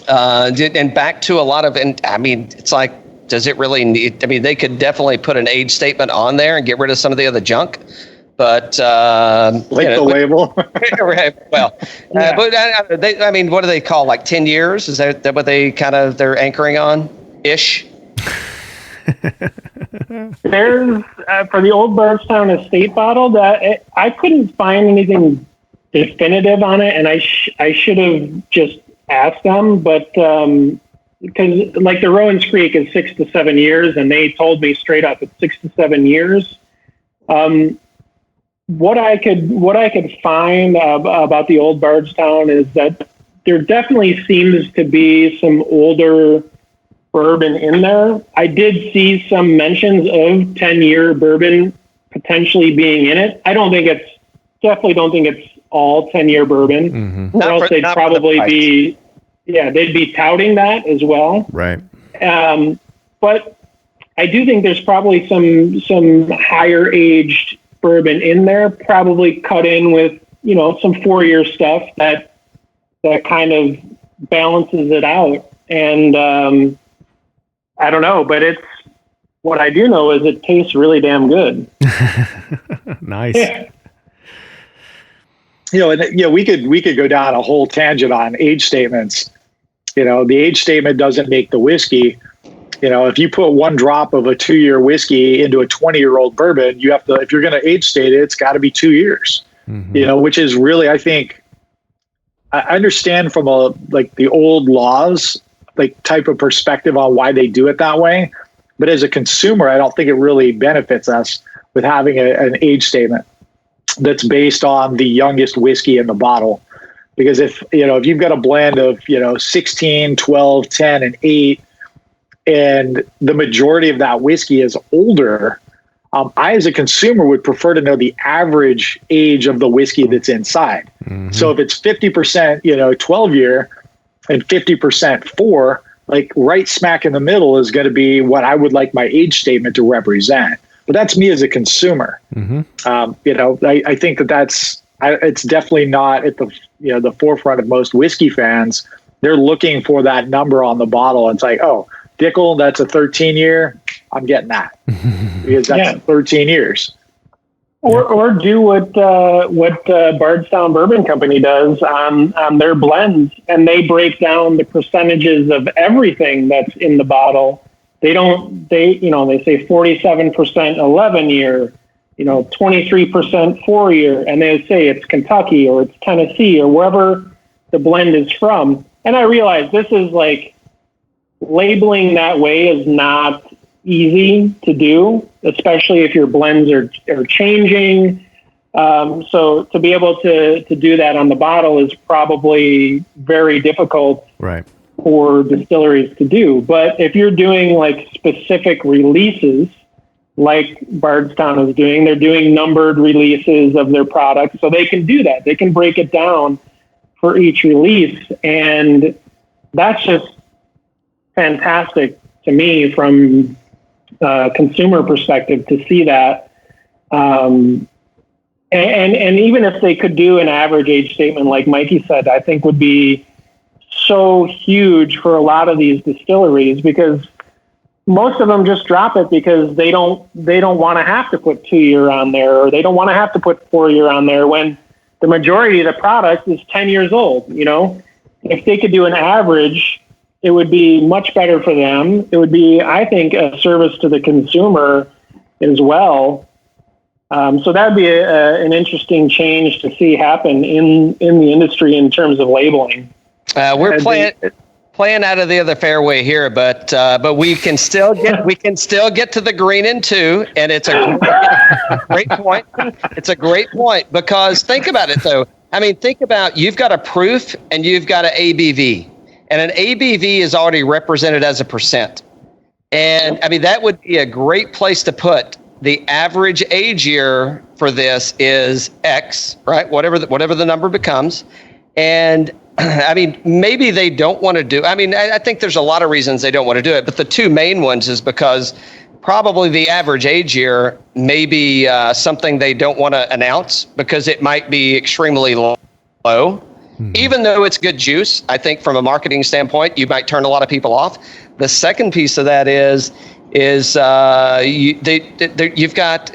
And back to a lot of, and I mean, it's like, does it really need, I mean, they could definitely put an age statement on there and get rid of some of the other junk. But the label. Right. Well, but I mean, what do they call, like 10 years? Is that what they they're anchoring on ish? There's for the Old Bardstown Estate Bottled, I couldn't find anything definitive on it, and I should have just asked them, but because like the Rowan's Creek is 6 to 7 years, and they told me straight up it's 6 to 7 years. What I could find about the Old Bardstown is that there definitely seems to be some older bourbon in there. I did see some mentions of 10-year bourbon potentially being in it. Definitely don't think it's all 10-year bourbon. Mm-hmm. Or else they'd probably be, they'd be touting that as well. Right. But I do think there's probably some higher aged bourbon in there, probably cut in with, some 4-year stuff that kind of balances it out. And I don't know, but what I do know is it tastes really damn good. Nice. We could go down a whole tangent on age statements. The age statement doesn't make the whiskey. If you put 1 drop of a 2-year whiskey into a 20-year-old bourbon, you have to, if you're going to age state it, it's got to be 2 years. Mm-hmm. Which is really, I think, I understand from the old laws, type of perspective on why they do it that way. But as a consumer, I don't think it really benefits us with having an age statement that's based on the youngest whiskey in the bottle. Because if you've got a blend of, 16, 12, 10, and 8, and the majority of that whiskey is older, I, as a consumer, would prefer to know the average age of the whiskey that's inside. Mm-hmm. So if it's 50%, 12 year and 50% 4, right smack in the middle is going to be what I would like my age statement to represent. But that's me as a consumer. Mm-hmm. I think it's definitely not at the forefront of most whiskey fans. They're looking for that number on the bottle. It's like, oh, Dickel, that's a 13-year. I'm getting that because that's 13 years. Or do what Bardstown Bourbon Company does on their blends, and they break down the percentages of everything that's in the bottle. They say 47% 11-year, 23% 4-year, and they say it's Kentucky or it's Tennessee or wherever the blend is from. And I realize this is labeling that way is not easy to do, especially if your blends are changing. So to be able to do that on the bottle is probably very difficult, right, for distilleries to do. But if you're doing specific releases, like Bardstown is doing, they're doing numbered releases of their products, so they can do that. They can break it down for each release, and that's just fantastic to me from a consumer perspective to see that. And even if they could do an average age statement, like Mikey said, I think would be so huge for a lot of these distilleries, because most of them just drop it because they don't want to have to put 2-year on there, or they don't want to have to put 4-year on there when the majority of the product is 10 years old. If they could do an average, it would be much better for them. It would be, I think, a service to the consumer as well. So that'd be an interesting change to see happen in the industry in terms of labeling. We're playing out of the other fairway here, but we can still get to the green in 2, and it's a great point. It's a great point, because think about it though. I mean, think about, you've got a proof and you've got an ABV, and an ABV is already represented as a percent. And I mean, that would be a great place to put the average age year for this is X, right? Whatever the number becomes. And I mean, maybe they don't want to do, I think there's a lot of reasons they don't want to do it, but the 2 main ones is because probably the average age year may be something they don't want to announce because it might be extremely low. Even though it's good juice, I think from a marketing standpoint, you might turn a lot of people off. The second piece of that is you've got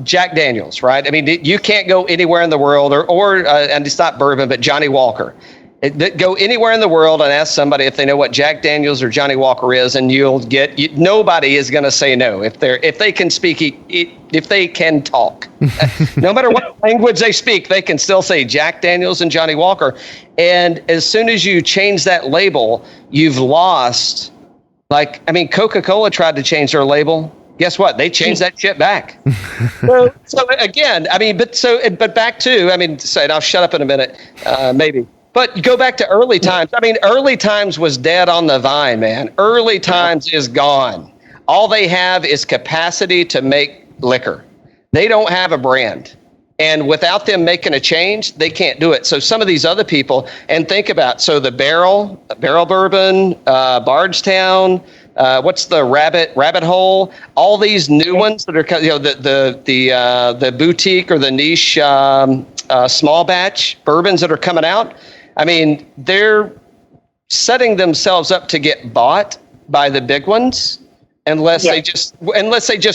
Jack Daniels, right? I mean, you can't go anywhere in the world, and it's not bourbon, but Johnny Walker. Go anywhere in the world and ask somebody if they know what Jack Daniels or Johnny Walker is, and nobody is going to say no if they can speak, if they can talk. No matter what language they speak, they can still say Jack Daniels and Johnny Walker. And as soon as you change that label, you've lost. Coca-Cola tried to change their label. Guess what? They changed that shit back. so again, but back to, and I'll shut up in a minute, maybe. But go back to early times. Early times was dead on the vine, man. Early times is gone. All they have is capacity to make liquor. They don't have a brand. And without them making a change, they can't do it. So some of these other people, and think about, so the barrel bourbon, Bardstown, what's the rabbit hole? All these new ones that are, the boutique or the niche small batch bourbons that are coming out. They're setting themselves up to get bought by the big ones unless they just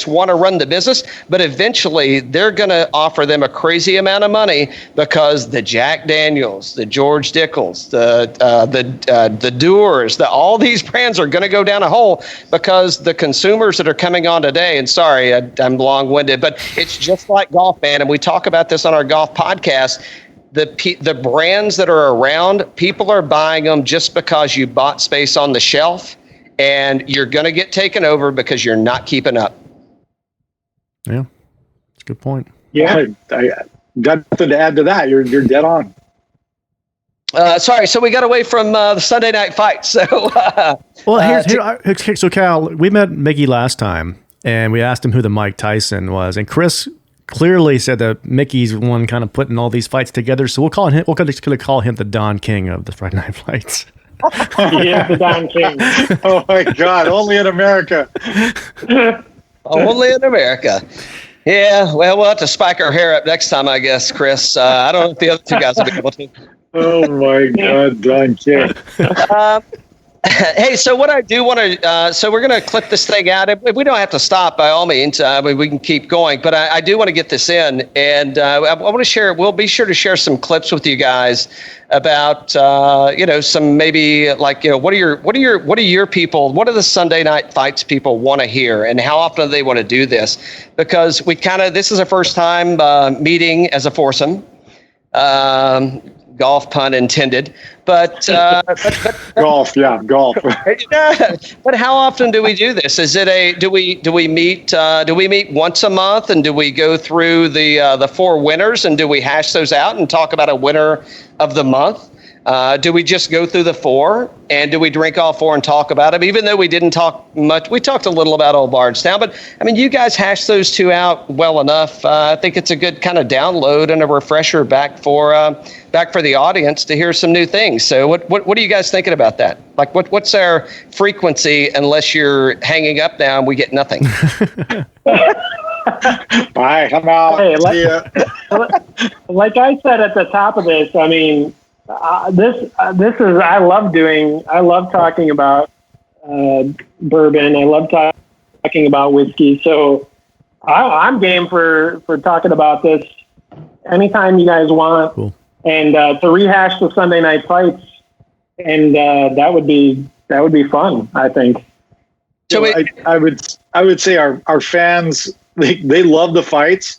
want to run the business. But eventually they're going to offer them a crazy amount of money because the Jack Daniels, the George Dickel's, the Dewar's, all these brands are going to go down a hole because the consumers that are coming on today, and sorry, I'm long-winded, but it's just like golf, man. And we talk about this on our golf podcast. The brands that are around, people are buying them just because you bought space on the shelf, and you're going to get taken over because you're not keeping up. Yeah, that's a good point. Yeah, I got nothing to add to that. You're dead on. Sorry, so we got away from the Sunday night fight. So, so Cal, we met Mickey last time, and we asked him who the Mike Tyson was, and Chris clearly said that Mickey's one kind of putting all these fights together. So we'll call him the Don King of the Friday Night Fights. Yeah, the Don King. Oh my God! Only in America. Only in America. Yeah. Well, we'll have to spike our hair up next time, I guess, Chris. I don't know if the other two guys will be able to. Oh my God, Don King. Hey, so what I do want to, so we're going to clip this thing out. We don't have to stop by all means. We can keep going, but I do want to get this in, and I want to share. We'll be sure to share some clips with you guys about, some maybe what are your people? What do the Sunday night fights people want to hear, and how often do they want to do this? Because this is our first time meeting as a foursome. Golf pun intended, but golf. But how often do we do this? Is it do we meet once a month, and do we go through the four winners, and do we hash those out and talk about a winner of the month? Do we just go through the four, and do we drink all four and talk about them? Even though we didn't talk much, we talked a little about Old Bardstown, but you guys hashed those two out well enough. I think it's a good kind of download and a refresher back for the audience to hear some new things. So what are you guys thinking about that? Like what's our frequency unless you're hanging up now and we get nothing? Bye. I'm out. Hey, like I said at the top of this, this is, I love talking about bourbon. I love talking about whiskey. So I'm game for talking about this anytime you guys want. Cool. And to rehash the Sunday night fights, and that would be fun, I think. So I would say our fans, they love the fights.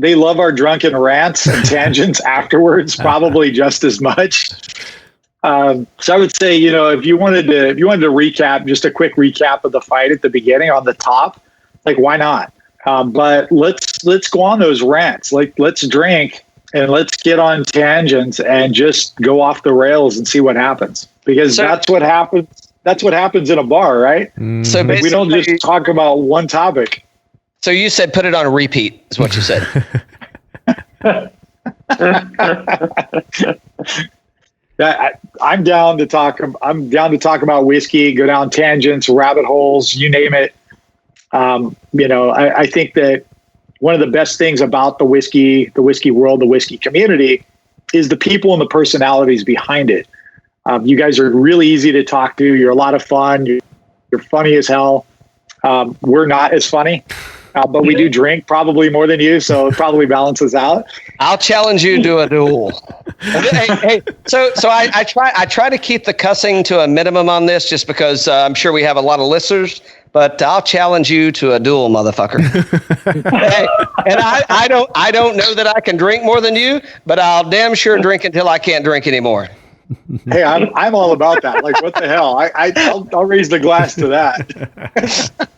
They love our drunken rants and tangents afterwards, probably just as much. So I would say, if you wanted to recap, just a quick recap of the fight at the beginning on the top, why not? But let's go on those rants. Let's drink and let's get on tangents and just go off the rails and see what happens, because that's what happens. That's what happens in a bar, right? Mm-hmm. So we don't just talk about one topic. So you said put it on repeat, is what you said. I'm down to talk about whiskey, go down tangents, rabbit holes, you name it. I think that one of the best things about the whiskey world, the whiskey community, is the people and the personalities behind it. You guys are really easy to talk to. You're a lot of fun. You're funny as hell. We're not as funny, but we do drink probably more than you, so it probably balances out. I'll challenge you to a duel. So I try to keep the cussing to a minimum on this, just because I'm sure we have a lot of listeners. But I'll challenge you to a duel, motherfucker. And I don't know that I can drink more than you, but I'll damn sure drink until I can't drink anymore. Hey, I'm all about that. Like, what the hell? I'll raise the glass to that.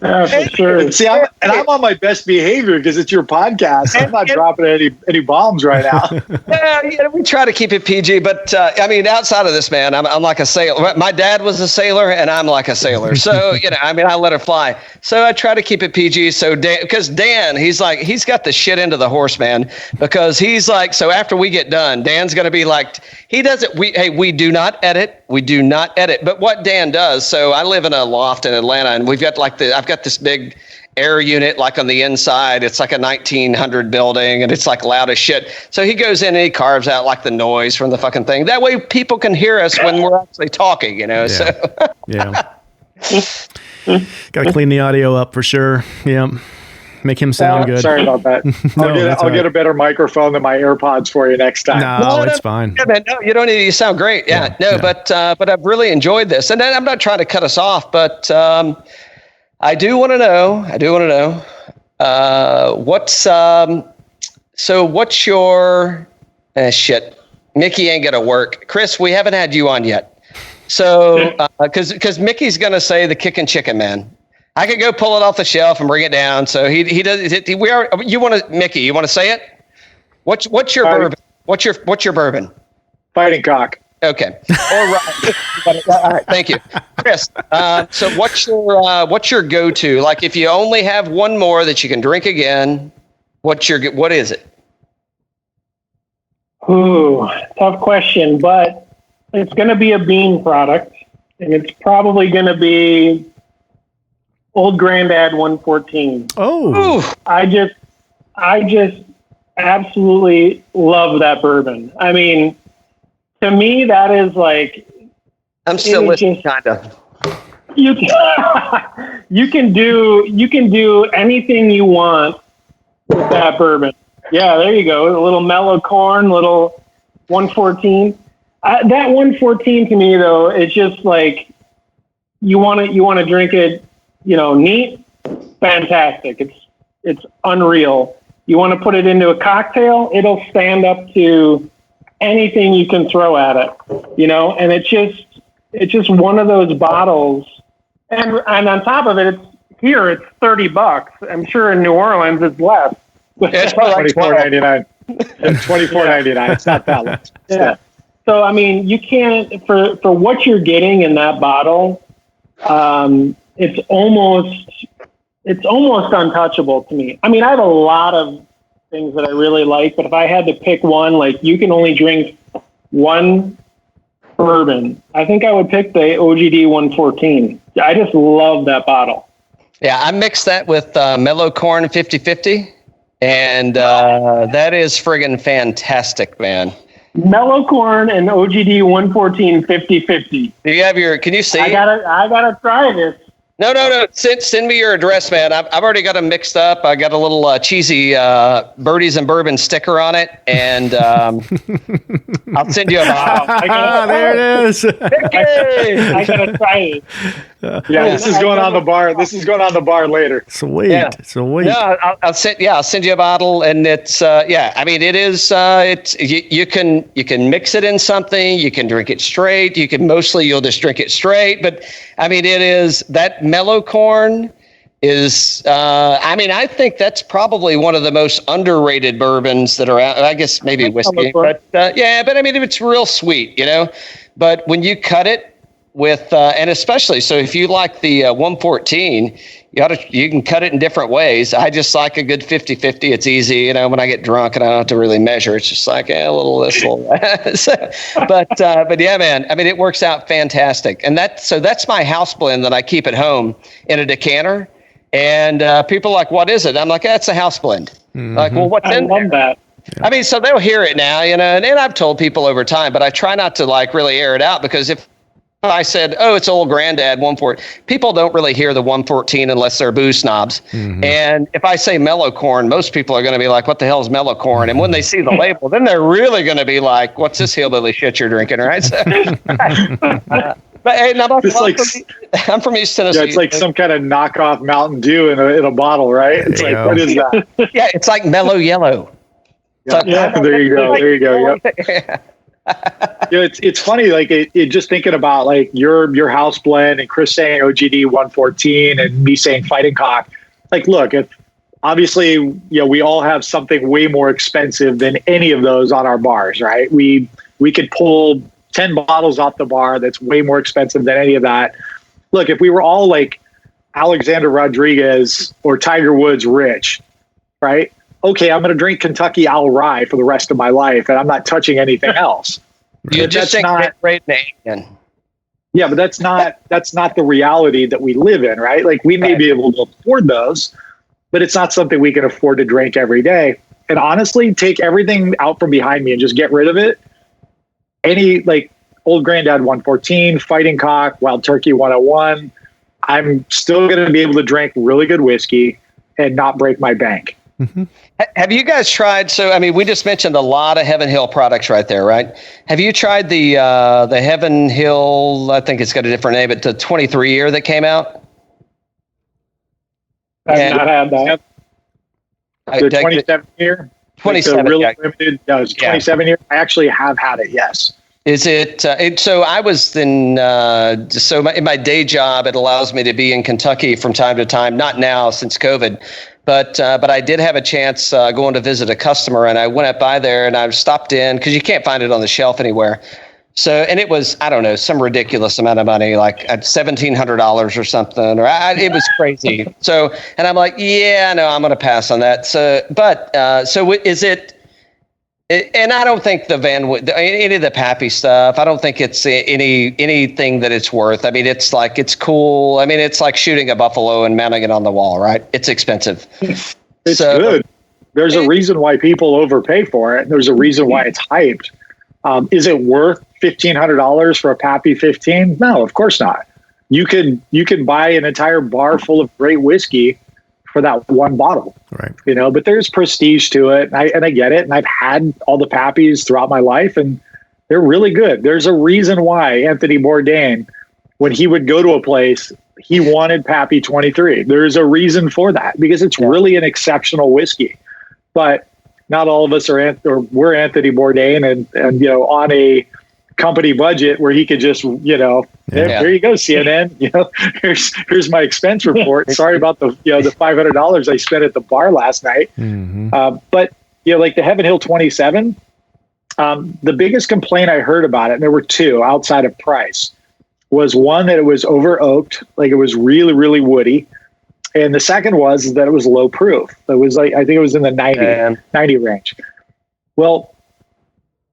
Yeah, for sure. See, I'm on my best behavior because it's your podcast. I'm not dropping any bombs right now. Yeah, we try to keep it PG, but outside of this, man, I'm like a sailor. My dad was a sailor, and I'm like a sailor. So I let it fly. So I try to keep it PG. So because Dan, he's got the shit into the horse, man. Because he's like, so after we get done, Dan's gonna be like, he doesn't. We do not edit. We do not edit. But what Dan does, so I live in a loft in Atlanta, and we've got I've got this big air unit like on the inside. It's like a 1900 building, and it's like loud as shit. So he goes in and he carves out like the noise from the fucking thing. That way people can hear us when we're actually talking, Yeah. So Yeah. Got to clean the audio up for sure. Yeah. Make him sound good. Sorry about that. I'll get a better microphone than my AirPods for you next time. No, it's fine. Yeah, man, no, you don't need. You sound great. Yeah, but I've really enjoyed this, and I'm not trying to cut us off, but I do want to know. What's your shit? Mickey ain't gonna work. Chris, we haven't had you on yet, so because Mickey's gonna say the kickin' chicken, man. I could go pull it off the shelf and bring it down. So he does. You want to, Mickey? You want to say it? What's your bourbon? What's your bourbon? Fighting Cock. Okay. All right. All right. Thank you, Chris. So what's your go-to? Like, if you only have one more that you can drink again, what is it? Ooh, tough question, but it's going to be a bean product, and it's probably going to be Old Grandad 114. Oh, Ooh. I just absolutely love that bourbon. I mean, to me, that is like, I'm still listening, kind of. you can do anything you want with that bourbon. Yeah, there you go. A little mellow corn, little 114. That 114 to me though, it's just like you want to drink it, neat, fantastic. It's unreal. You want to put it into a cocktail, it'll stand up to anything you can throw at it, and it's just one of those bottles. And on top of it, it's $30. I'm sure in New Orleans it's less. It's probably $24.99. $24.99. It's not that much. Yeah. So I mean, you can't for what you're getting in that bottle. It's almost untouchable to me. I mean, I have a lot of things that I really like, but if I had to pick one, like you can only drink one bourbon, I think I would pick the OGD 114. I just love that bottle. Yeah, I mixed that with Mellow Corn 50/50, and that is friggin' fantastic, man. Mellow Corn and OGD 114 50/50. Do you have can you see? I gotta try this. No. Send me your address, man. I've already got them mixed up. I got a little cheesy Birdies and Bourbon sticker on it, and I'll send you a bottle. There it is. I gotta try it. Yeah, this is going on the bar. This is going on the bar later. Sweet. Yeah. Sweet. Yeah, I'll send you a bottle, and it's I mean, it is you can mix it in something. You can drink it straight. You'll just drink it straight. But I mean, it is that Mellow Corn is I think that's probably one of the most underrated bourbons that are out. I guess maybe whiskey, but but I mean, it's real sweet, But when you cut it with and especially so if you like the 114, you can cut it in different ways. I just like a good 50/50. It's easy, when I get drunk and I don't have to really measure. It's just like a little this, little that. But yeah, man. I mean, it works out fantastic. And that's my house blend that I keep at home in a decanter. And people are like, what is it? I'm like, that's a house blend. Like, well, what's in there? I love that. I mean, so they'll hear it now, and I've told people over time, but I try not to like really air it out, because if I said, oh, it's Old Granddad 114, people don't really hear the 114 unless they're booze snobs. And if I say mellow corn, most people are going to be like, what the hell is mellow corn? And when they see the label, then they're really going to be like, what's this hillbilly shit you're drinking, right? So, but hey, I'm from East Tennessee. Yeah, it's like some kind of knockoff Mountain Dew in a bottle, right? It's like, what is that? Yeah, it's like mellow yellow. There you go. Yep. It's funny, like it just thinking about like your house blend and Chris saying OGD 114 and me saying Fighting Cock. Like, look, if obviously, we all have something way more expensive than any of those on our bars, right? We could pull 10 bottles off the bar that's way more expensive than any of that. Look, if we were all like Alexander Rodriguez or Tiger Woods rich, right? Okay, I'm going to drink Kentucky Owl Rye for the rest of my life, and I'm not touching anything else. You just think great name. Yeah, but that's not the reality that we live in, right? Like, we may be able to afford those, but it's not something we can afford to drink every day. And honestly, take everything out from behind me and just get rid of it. Any like Old Granddad 114, Fighting Cock, Wild Turkey 101, I'm still going to be able to drink really good whiskey and not break my bank. Have you guys tried? So, I mean, we just mentioned a lot of Heaven Hill products right there, right? Have you tried the Heaven Hill? I think it's got a different name, but the 23 year that came out. I've not had that. The 27 year. 27 really limited. No, it's 27 year. I actually have had it. Yes. Is it? So I was in. In my day job, it allows me to be in Kentucky from time to time. Not now since COVID. But I did have a chance going to visit a customer, and I went up by there and I stopped in because you can't find it on the shelf anywhere. So, and it was, I don't know, some ridiculous amount of money, like at $1,700 or something, it was crazy. So, and I'm like, yeah, no, I'm going to pass on that. So, so is it? And I don't think any of the Pappy stuff, I don't think it's anything that it's worth. I mean, it's cool. I mean, it's like shooting a buffalo and mounting it on the wall, right? It's expensive. It's good. There's a reason why people overpay for it. There's a reason why it's hyped. Is it worth $1,500 for a Pappy 15? No, of course not. You could buy an entire bar full of great whiskey for that one bottle, right? But there's prestige to it, and I get it. And I've had all the Pappies throughout my life, and they're really good. There's a reason why Anthony Bourdain, when he would go to a place, he wanted Pappy 23. There's a reason for that, because it's really an exceptional whiskey. But not all of us we're Anthony Bourdain, and on a company budget where he could just, there you go, CNN, here's my expense report. Sorry about the $500 I spent at the bar last night. But like the Heaven Hill 27, the biggest complaint I heard about it, and there were two outside of price, was one that it was over oaked, like it was really, really woody. And the second was that it was low proof. It was like, I think it was in the 90 range. Well,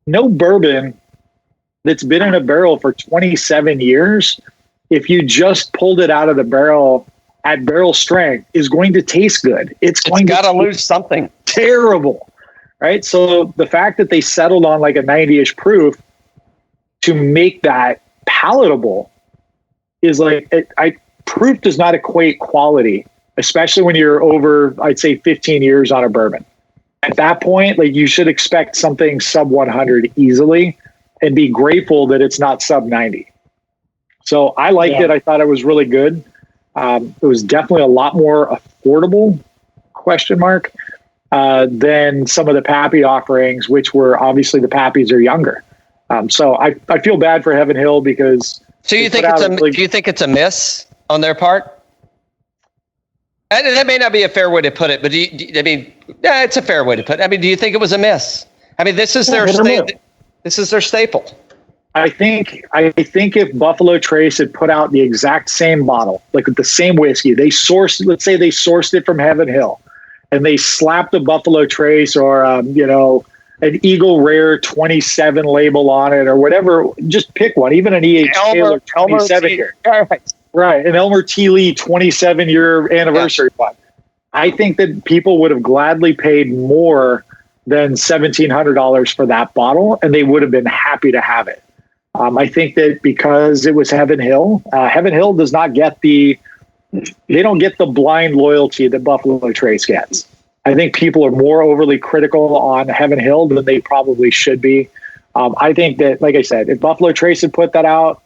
no bourbon that's been in a barrel for 27 years, if you just pulled it out of the barrel at barrel strength, is going to taste good. It's got to lose something. Terrible, right? So the fact that they settled on like a 90-ish proof to make that palatable is like, proof does not equate quality, especially when you're over, I'd say 15 years on a bourbon. At that point, like, you should expect something sub 100 easily, and be grateful that it's not sub 90. So I liked it. I thought it was really good. It was definitely a lot more affordable, ? Than some of the Pappy offerings, which were obviously the Pappies are younger. So I feel bad for Heaven Hill because. So do you think it's a miss on their part? And that may not be a fair way to put it, but it's a fair way to put it. I mean, do you think it was a miss? I mean, this is their staple. I think if Buffalo Trace had put out the exact same bottle, like with the same whiskey, let's say they sourced it from Heaven Hill, and they slapped a Buffalo Trace or an Eagle Rare 27 label on it or whatever, just pick one, even an EH Taylor 27 here. All right. Right. An Elmer T. Lee 27-year anniversary one. I think that people would have gladly paid more than $1,700 for that bottle, and they would have been happy to have it. I think that because it was Heaven Hill, Heaven Hill does not get they don't get the blind loyalty that Buffalo Trace gets. I think people are more overly critical on Heaven Hill than they probably should be. I think that, like I said, if Buffalo Trace had put that out,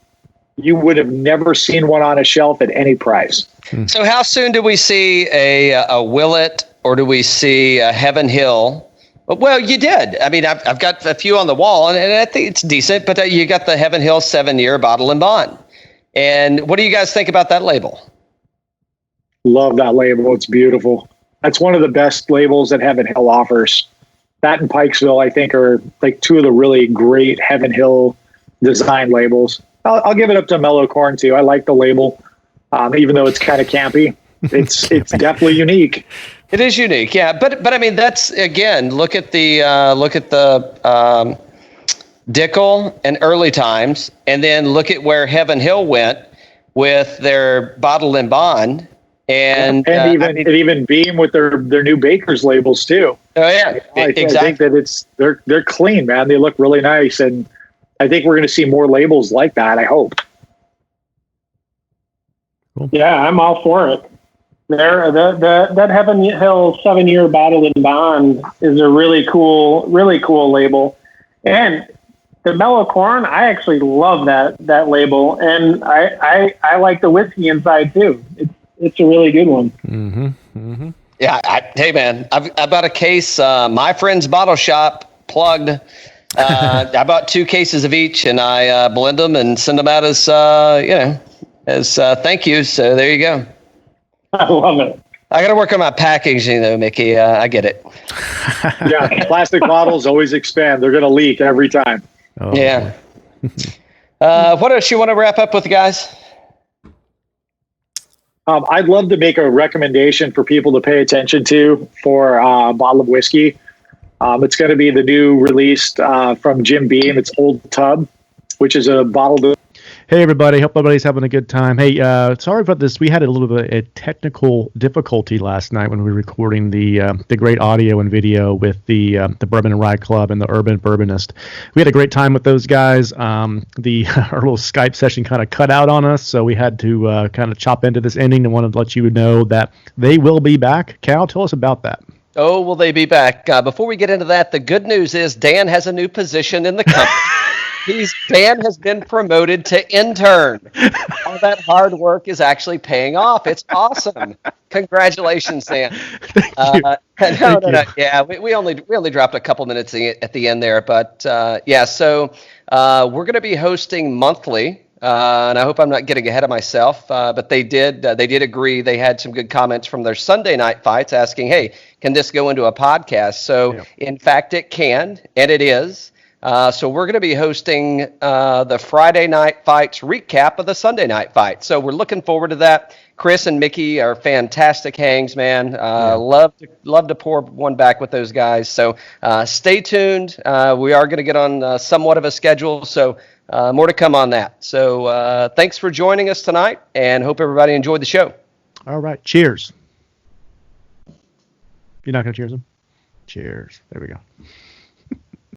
you would have never seen one on a shelf at any price. So how soon do we see a Willet, or do we see a Heaven Hill? Well, you did. I mean, I've got a few on the wall, and I think it's decent, but you got the Heaven Hill 7-year bottle and bond. And what do you guys think about that label? Love that label. It's beautiful. That's one of the best labels that Heaven Hill offers. That and Pikesville, I think, are like two of the really great Heaven Hill design labels. I'll give it up to Mellow Corn too. I like the label, even though it's kind of campy. It's definitely unique. It is unique, yeah. But I mean, that's, again, look at the Dickel and Early Times, and then look at where Heaven Hill went with their bottled and bond, and even Beam with their new Baker's labels too. Oh yeah, exactly. I think that they're clean, man. They look really nice, and I think we're going to see more labels like that. I hope. Cool. Yeah, I'm all for it. That Heaven Hill 7-year bottled and bond is a really cool label. And the Mellow Corn, I actually love that label, and I like the whiskey inside too. It's a really good one. Mm-hmm. Mm-hmm. Yeah. Hey man, I've got a case. My friend's bottle shop plugged. I bought 2 cases of each, and I blend them and send them out as thank you. So there you go. I love it. I got to work on my packaging though, Mickey. I get it. Yeah, plastic bottles always expand. They're going to leak every time. Oh, yeah. What else you want to wrap up with, guys? I'd love to make a recommendation for people to pay attention to for a bottle of whiskey. It's going to be the new released from Jim Beam. It's Old Tub, which is a bottle. Hey, everybody. Hope everybody's having a good time. Hey, sorry about this. We had a little bit of a technical difficulty last night when we were recording the great audio and video with the Bourbon and Rye Club and the Urban Bourbonist. We had a great time with those guys. Our little Skype session kind of cut out on us, so we had to kind of chop into this ending and wanted to let you know that they will be back. Cal, tell us about that. Oh, will they be back? Before we get into that, the good news is Dan has a new position in the company. Dan has been promoted to intern. All that hard work is actually paying off. It's awesome. Congratulations, Dan. No. Yeah, we only dropped a couple minutes at the end there, but yeah. So we're going to be hosting monthly, and I hope I'm not getting ahead of myself. But they did agree. They had some good comments from their Sunday night fights asking, "Hey, can this go into a podcast?" So in fact, it can, and it is. So we're going to be hosting the Friday night fights recap of the Sunday night fight. So we're looking forward to that. Chris and Mickey are fantastic hangs, man. Love to pour one back with those guys. So stay tuned. We are going to get on somewhat of a schedule, so more to come on that. So thanks for joining us tonight, and hope everybody enjoyed the show. All right. Cheers. You're not going to cheers them? Cheers. There we go.